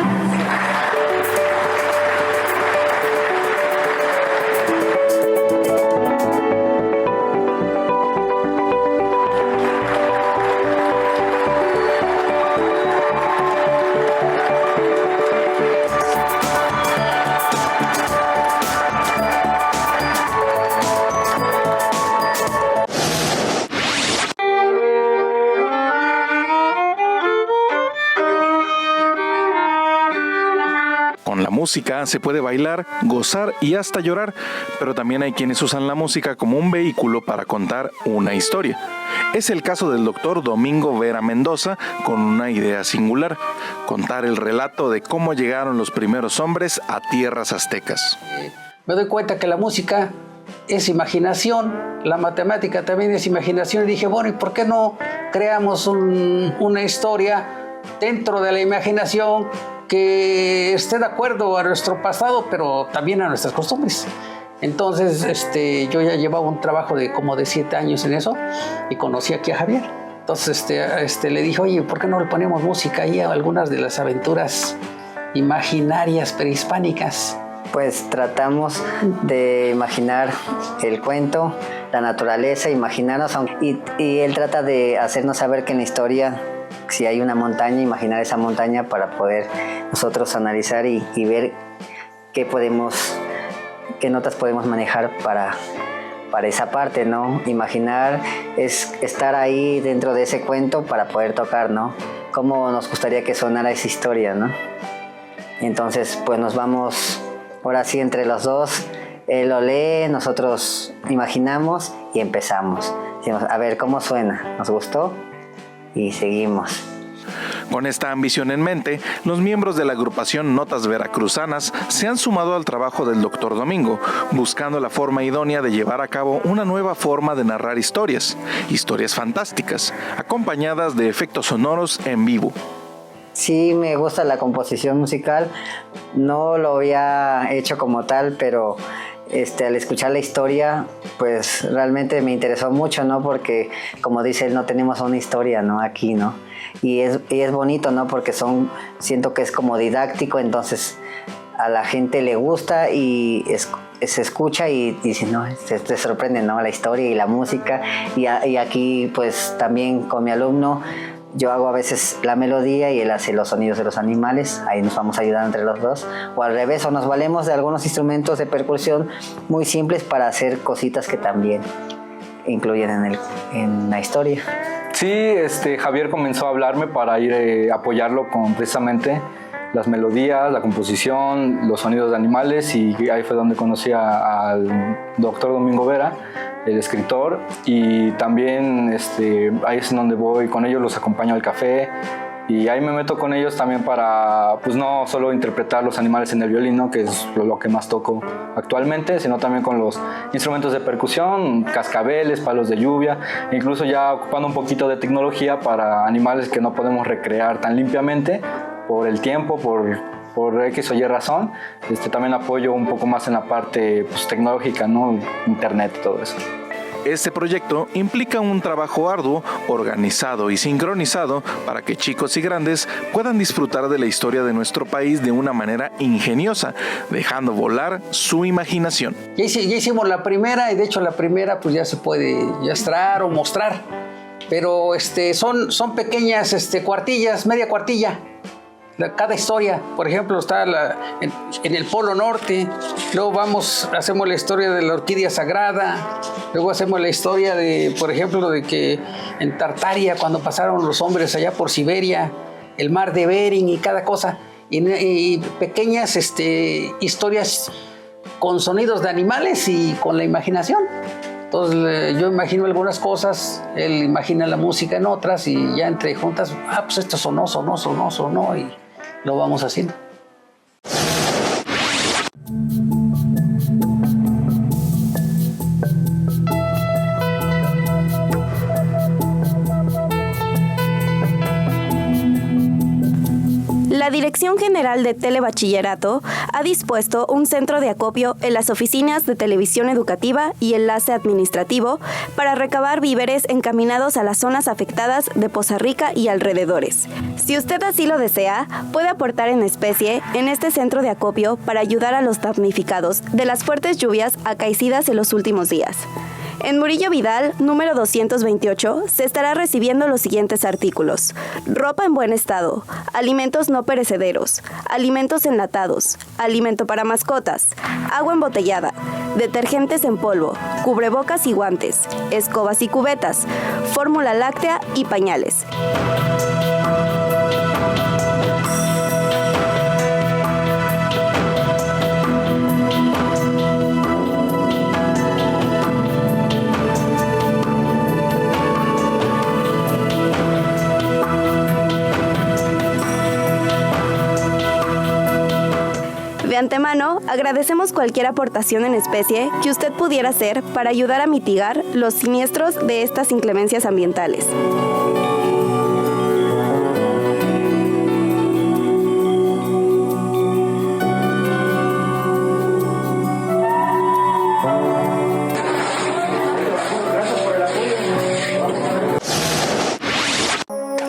S8: Con la música se puede bailar, gozar y hasta llorar, pero también hay quienes usan la música como un vehículo para contar una historia. Es el caso del doctor Domingo Vera Mendoza con una idea singular: contar el relato de cómo llegaron los primeros hombres a tierras aztecas.
S12: Me doy cuenta que la música es imaginación, la matemática también es imaginación, y dije, bueno, ¿y por qué no creamos una historia dentro de la imaginación que esté de acuerdo a nuestro pasado, pero también a nuestras costumbres? Entonces, yo ya llevaba un trabajo de como de 7 años en eso y conocí aquí a Javier. Entonces, le dije, oye, ¿por qué no le ponemos música ahí a algunas de las aventuras imaginarias prehispánicas?
S13: Pues tratamos de imaginar el cuento, la naturaleza, imaginarnos, y él trata de hacernos saber que en la historia, si hay una montaña, imaginar esa montaña para poder nosotros analizar y ver qué notas podemos manejar para esa parte, ¿no? Imaginar es estar ahí dentro de ese cuento para poder tocar, ¿no? Cómo nos gustaría que sonara esa historia, ¿no? Entonces, pues nos vamos ahora sí entre los dos. Él lo lee, nosotros imaginamos y empezamos. Decimos, a ver cómo suena, ¿nos gustó? Y seguimos.
S8: Con esta ambición en mente, los miembros de la agrupación Notas Veracruzanas se han sumado al trabajo del Dr. Domingo, buscando la forma idónea de llevar a cabo una nueva forma de narrar historias fantásticas, acompañadas de efectos sonoros en vivo.
S13: Sí, me gusta la composición musical, no lo había hecho como tal, pero al escuchar la historia, pues realmente me interesó mucho, ¿no? Porque, como dice él, no tenemos una historia, ¿no? Aquí, ¿no? Y es bonito, ¿no? Porque siento que es como didáctico, entonces a la gente le gusta y se escucha y dice, no, te sorprende, ¿no? La historia y la música. Y aquí, pues también con mi alumno, yo hago a veces la melodía y él hace los sonidos de los animales, ahí nos vamos ayudando entre los dos, o al revés, o nos valemos de algunos instrumentos de percusión muy simples para hacer cositas que también incluyen en la historia.
S14: Sí, Javier comenzó a hablarme para ir a apoyarlo con precisamente las melodías, la composición, los sonidos de animales, y ahí fue donde conocí al doctor Domingo Vera, el escritor, y también ahí es donde voy con ellos, los acompaño al café, y ahí me meto con ellos también para, pues no solo interpretar los animales en el violín, ¿no? Que es lo que más toco actualmente, sino también con los instrumentos de percusión, cascabeles, palos de lluvia, incluso ya ocupando un poquito de tecnología para animales que no podemos recrear tan limpiamente por el tiempo, por X o Y razón. También apoyo un poco más en la parte tecnológica, ¿no? Internet y todo eso.
S8: Este proyecto implica un trabajo arduo, organizado y sincronizado para que chicos y grandes puedan disfrutar de la historia de nuestro país de una manera ingeniosa, dejando volar su imaginación.
S12: Ya hicimos la primera, y de hecho la primera pues ya se puede ilustrar o mostrar, pero son pequeñas cuartillas, media cuartilla. Cada historia, por ejemplo, está en el Polo Norte, luego hacemos la historia de la orquídea sagrada, luego hacemos la historia de, por ejemplo, de que en Tartaria, cuando pasaron los hombres allá por Siberia, el mar de Bering y cada cosa, y pequeñas historias con sonidos de animales y con la imaginación. Entonces yo imagino algunas cosas, él imagina la música en otras, y ya entre juntas, pues esto sonó, y lo vamos haciendo.
S11: La Dirección General de Telebachillerato ha dispuesto un centro de acopio en las oficinas de televisión educativa y enlace administrativo para recabar víveres encaminados a las zonas afectadas de Poza Rica y alrededores. Si usted así lo desea, puede aportar en especie en este centro de acopio para ayudar a los damnificados de las fuertes lluvias acaecidas en los últimos días. En Murillo Vidal, número 228, se estará recibiendo los siguientes artículos: ropa en buen estado, alimentos no perecederos, alimentos enlatados, alimento para mascotas, agua embotellada, detergentes en polvo, cubrebocas y guantes, escobas y cubetas, fórmula láctea y pañales. De antemano, agradecemos cualquier aportación en especie que usted pudiera hacer para ayudar a mitigar los siniestros de estas inclemencias ambientales.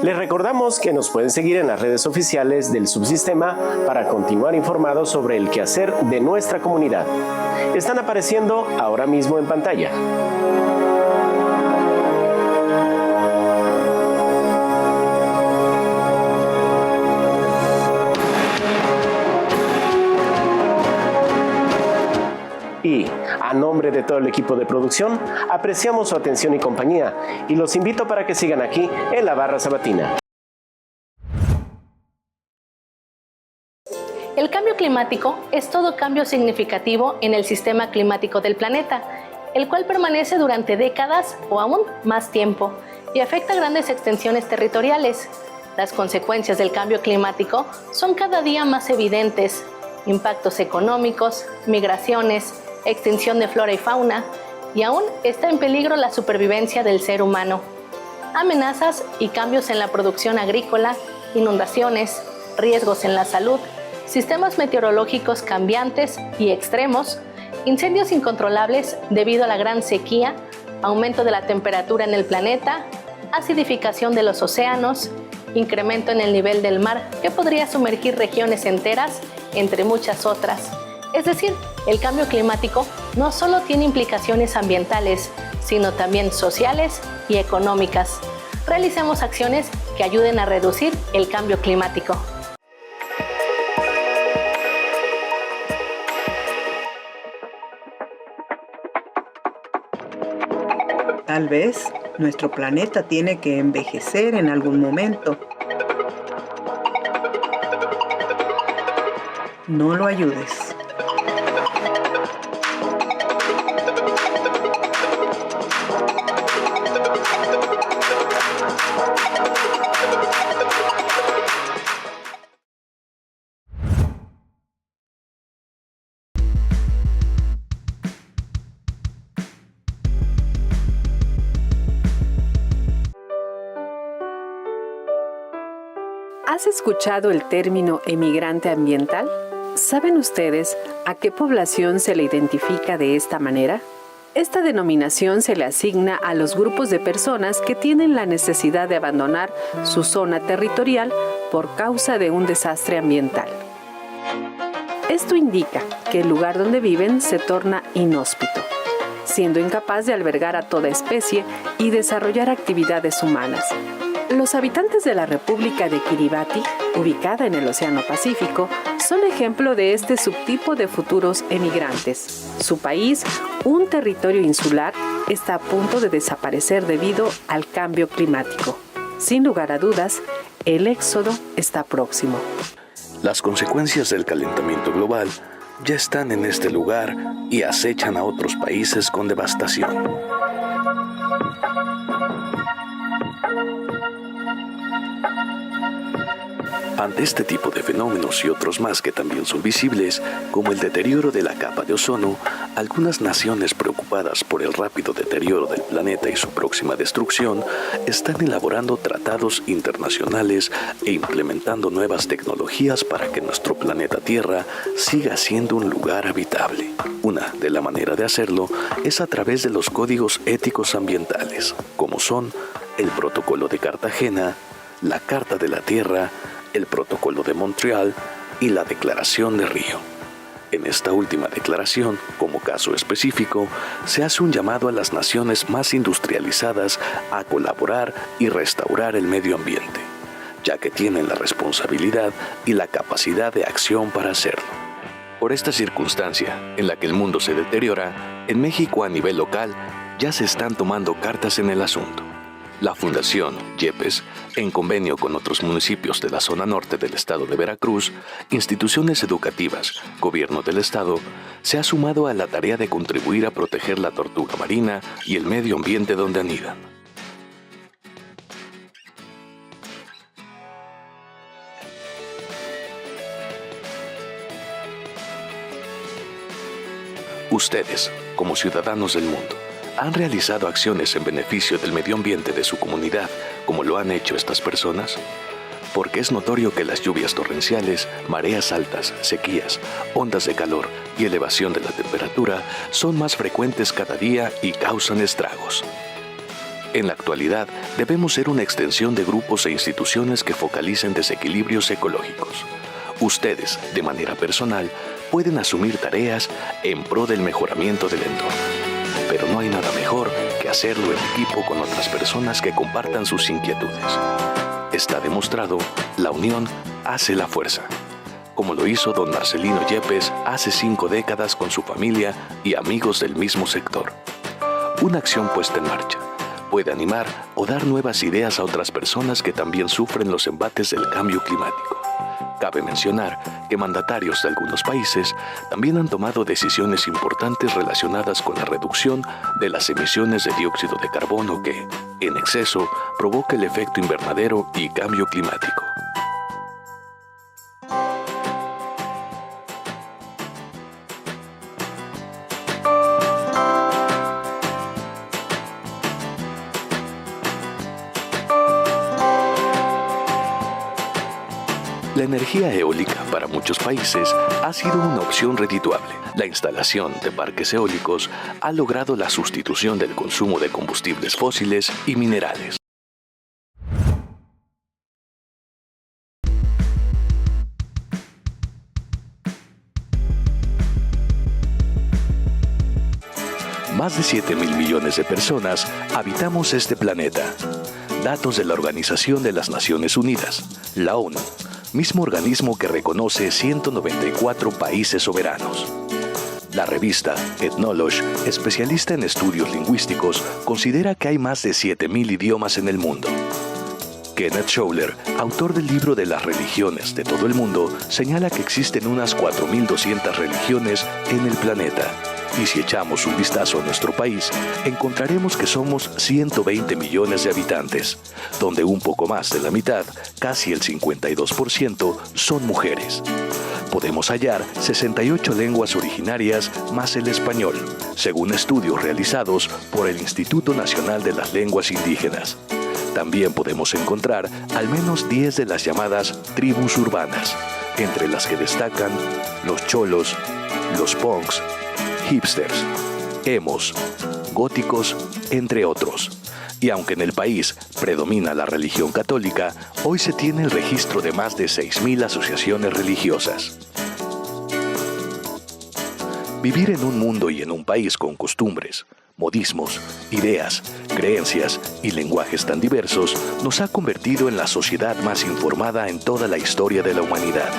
S2: Les recordamos que nos pueden seguir en las redes oficiales del subsistema para continuar informados sobre el quehacer de nuestra comunidad. Están apareciendo ahora mismo en pantalla. Y, a nombre de todo el equipo de producción, apreciamos su atención y compañía y los invito para que sigan aquí en la Barra Sabatina.
S1: El cambio climático es todo cambio significativo en el sistema climático del planeta, el cual permanece durante décadas o aún más tiempo y afecta grandes extensiones territoriales. Las consecuencias del cambio climático son cada día más evidentes: impactos económicos, migraciones, extinción de flora y fauna, y aún está en peligro la supervivencia del ser humano. Amenazas y cambios en la producción agrícola, inundaciones, riesgos en la salud, sistemas meteorológicos cambiantes y extremos, incendios incontrolables debido a la gran sequía, aumento de la temperatura en el planeta, acidificación de los océanos, incremento en el nivel del mar que podría sumergir regiones enteras, entre muchas otras. Es decir, el cambio climático no solo tiene implicaciones ambientales, sino también sociales y económicas. Realicemos acciones que ayuden a reducir el cambio climático.
S15: Tal vez nuestro planeta tiene que envejecer en algún momento. No lo ayudes.
S16: ¿Has escuchado el término emigrante ambiental? ¿Saben ustedes a qué población se le identifica de esta manera? Esta denominación se le asigna a los grupos de personas que tienen la necesidad de abandonar su zona territorial por causa de un desastre ambiental. Esto indica que el lugar donde viven se torna inhóspito, siendo incapaz de albergar a toda especie y desarrollar actividades humanas. Los habitantes de la República de Kiribati, ubicada en el Océano Pacífico, son ejemplo de este subtipo de futuros emigrantes. Su país, un territorio insular, está a punto de desaparecer debido al cambio climático. Sin lugar a dudas, el éxodo está próximo.
S19: Las consecuencias del calentamiento global ya están en este lugar y acechan a otros países con devastación.
S17: Ante este tipo de fenómenos y otros más que también son visibles, como el deterioro de la capa de ozono, algunas naciones preocupadas por el rápido deterioro del planeta y su próxima destrucción están elaborando tratados internacionales e implementando nuevas tecnologías para que nuestro planeta Tierra siga siendo un lugar habitable. Una de las maneras de hacerlo es a través de los códigos éticos ambientales, como son el Protocolo de Cartagena, la Carta de la Tierra, el Protocolo de Montreal y la Declaración de Río. En esta última declaración, como caso específico, se hace un llamado a las naciones más industrializadas a colaborar y restaurar el medio ambiente, ya que tienen la responsabilidad y la capacidad de acción para hacerlo. Por esta circunstancia, en la que el mundo se deteriora, en México a nivel local ya se están tomando cartas en el asunto. La Fundación YEPES, en convenio con otros municipios de la zona norte del estado de Veracruz, instituciones educativas, gobierno del estado, se ha sumado a la tarea de contribuir a proteger la tortuga marina y el medio ambiente donde anidan. Ustedes, como ciudadanos del mundo, ¿han realizado acciones en beneficio del medio ambiente de su comunidad, como lo han hecho estas personas? Porque es notorio que las lluvias torrenciales, mareas altas, sequías, ondas de calor y elevación de la temperatura son más frecuentes cada día y causan estragos. En la actualidad, debemos ser una extensión de grupos e instituciones que focalicen desequilibrios ecológicos. Ustedes, de manera personal, pueden asumir tareas en pro del mejoramiento del entorno. Pero no hay nada mejor que hacerlo en equipo con otras personas que compartan sus inquietudes. Está demostrado, la unión hace la fuerza, como lo hizo don Marcelino Yepes hace 5 décadas con su familia y amigos del mismo sector. Una acción puesta en marcha puede animar o dar nuevas ideas a otras personas que también sufren los embates del cambio climático. Cabe mencionar que mandatarios de algunos países también han tomado decisiones importantes relacionadas con la reducción de las emisiones de dióxido de carbono que, en exceso, provoca el efecto invernadero y cambio climático. La energía eólica para muchos países ha sido una opción redituable. La instalación de parques eólicos ha logrado la sustitución del consumo de combustibles fósiles y minerales. Más de 7.000 millones de personas habitamos este planeta. Datos de la Organización de las Naciones Unidas, la ONU, mismo organismo que reconoce 194 países soberanos. La revista Ethnologue, especialista en estudios lingüísticos, considera que hay más de 7.000 idiomas en el mundo. Kenneth Schouler, autor del libro de las religiones de todo el mundo, señala que existen unas 4.200 religiones en el planeta. Y si echamos un vistazo a nuestro país, encontraremos que somos 120 millones de habitantes, donde un poco más de la mitad, casi el 52%, son mujeres. Podemos hallar 68 lenguas originarias más el español, según estudios realizados por el Instituto Nacional de las Lenguas Indígenas. También podemos encontrar al menos 10 de las llamadas tribus urbanas, entre las que destacan los cholos, los punks, hipsters, emos, góticos, entre otros. Y aunque en el país predomina la religión católica, hoy se tiene el registro de más de 6.000 asociaciones religiosas. Vivir en un mundo y en un país con costumbres, modismos, ideas, creencias y lenguajes tan diversos nos ha convertido en la sociedad más informada en toda la historia de la humanidad.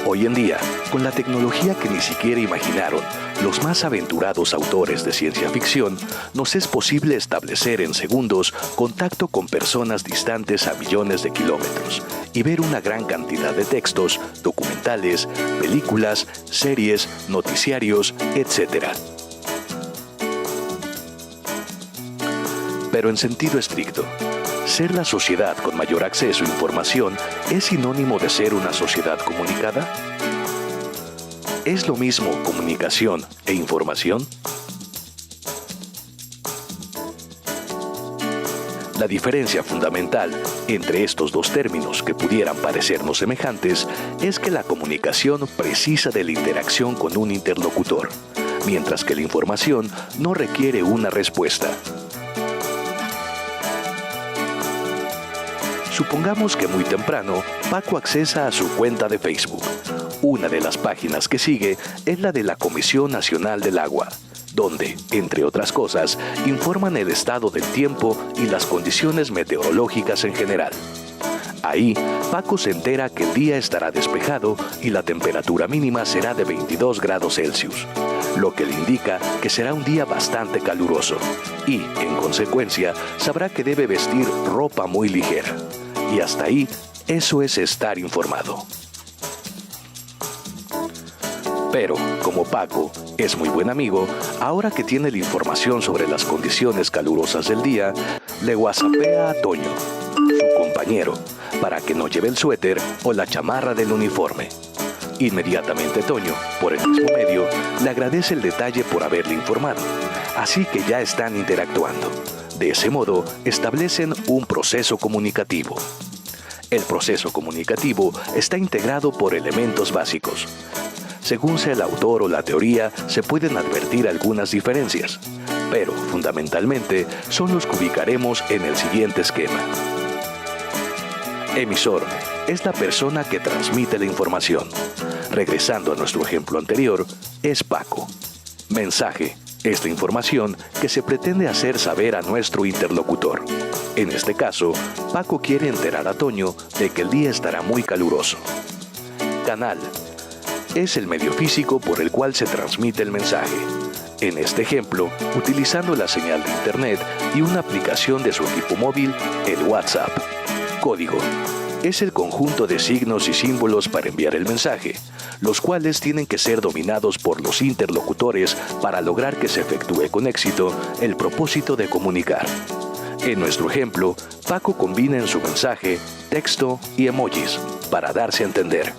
S17: Hoy en día, con la tecnología que ni siquiera imaginaron los más aventurados autores de ciencia ficción, nos es posible establecer en segundos contacto con personas distantes a millones de kilómetros y ver una gran cantidad de textos, documentales, películas, series, noticiarios, etc. Pero en sentido estricto, ¿ser la sociedad con mayor acceso a información es sinónimo de ser una sociedad comunicada? ¿Es lo mismo comunicación e información? La diferencia fundamental entre estos dos términos que pudieran parecernos semejantes es que la comunicación precisa de la interacción con un interlocutor, mientras que la información no requiere una respuesta. Supongamos que muy temprano Paco accesa a su cuenta de Facebook. Una de las páginas que sigue es la de la Comisión Nacional del Agua, donde, entre otras cosas, informan el estado del tiempo y las condiciones meteorológicas en general. Ahí, Paco se entera que el día estará despejado y la temperatura mínima será de 22 grados Celsius, lo que le indica que será un día bastante caluroso y, en consecuencia, sabrá que debe vestir ropa muy ligera. Y hasta ahí, eso es estar informado. Pero, como Paco es muy buen amigo, ahora que tiene la información sobre las condiciones calurosas del día, le whatsappea a Toño, su compañero, para que no lleve el suéter o la chamarra del uniforme. Inmediatamente Toño, por el mismo medio, le agradece el detalle por haberle informado, así que ya están interactuando. De ese modo, establecen un proceso comunicativo. El proceso comunicativo está integrado por elementos básicos. Según sea el autor o la teoría, se pueden advertir algunas diferencias, pero fundamentalmente son los que ubicaremos en el siguiente esquema. Emisor es la persona que transmite la información. Regresando a nuestro ejemplo anterior, es Paco. Mensaje es la información que se pretende hacer saber a nuestro interlocutor. En este caso, Paco quiere enterar a Toño de que el día estará muy caluroso. Canal es el medio físico por el cual se transmite el mensaje. En este ejemplo, utilizando la señal de Internet y una aplicación de su equipo móvil, el WhatsApp. Código es el conjunto de signos y símbolos para enviar el mensaje, los cuales tienen que ser dominados por los interlocutores para lograr que se efectúe con éxito el propósito de comunicar. En nuestro ejemplo, Paco combina en su mensaje texto y emojis para darse a entender.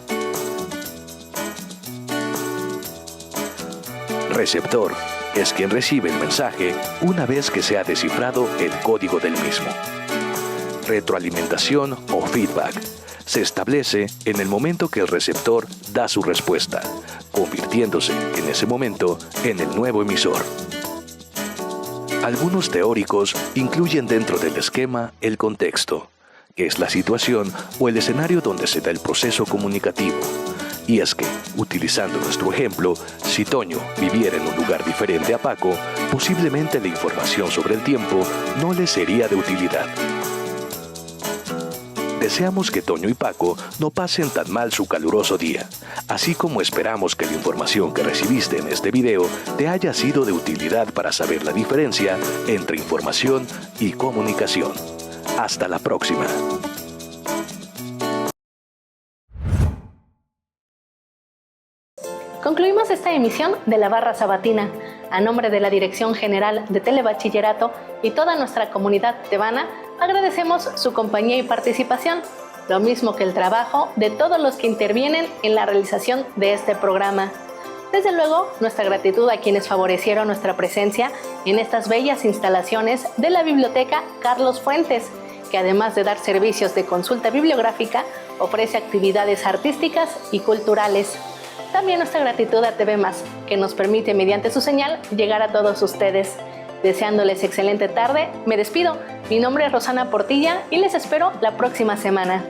S17: Receptor es quien recibe el mensaje una vez que se ha descifrado el código del mismo. Retroalimentación o feedback se establece en el momento que el receptor da su respuesta, convirtiéndose en ese momento en el nuevo emisor. Algunos teóricos incluyen dentro del esquema el contexto, que es la situación o el escenario donde se da el proceso comunicativo. Y es que, utilizando nuestro ejemplo, si Toño viviera en un lugar diferente a Paco, posiblemente la información sobre el tiempo no le sería de utilidad. Deseamos que Toño y Paco no pasen tan mal su caluroso día, así como esperamos que la información que recibiste en este video te haya sido de utilidad para saber la diferencia entre información y comunicación. Hasta la próxima.
S1: Concluimos esta emisión de la Barra Sabatina. A nombre de la Dirección General de Telebachillerato y toda nuestra comunidad tebana, agradecemos su compañía y participación, lo mismo que el trabajo de todos los que intervienen en la realización de este programa. Desde luego, nuestra gratitud a quienes favorecieron nuestra presencia en estas bellas instalaciones de la Biblioteca Carlos Fuentes, que además de dar servicios de consulta bibliográfica, ofrece actividades artísticas y culturales. También nuestra gratitud a TV+, que nos permite mediante su señal llegar a todos ustedes. Deseándoles excelente tarde, me despido. Mi nombre es Rosana Portilla y les espero la próxima semana.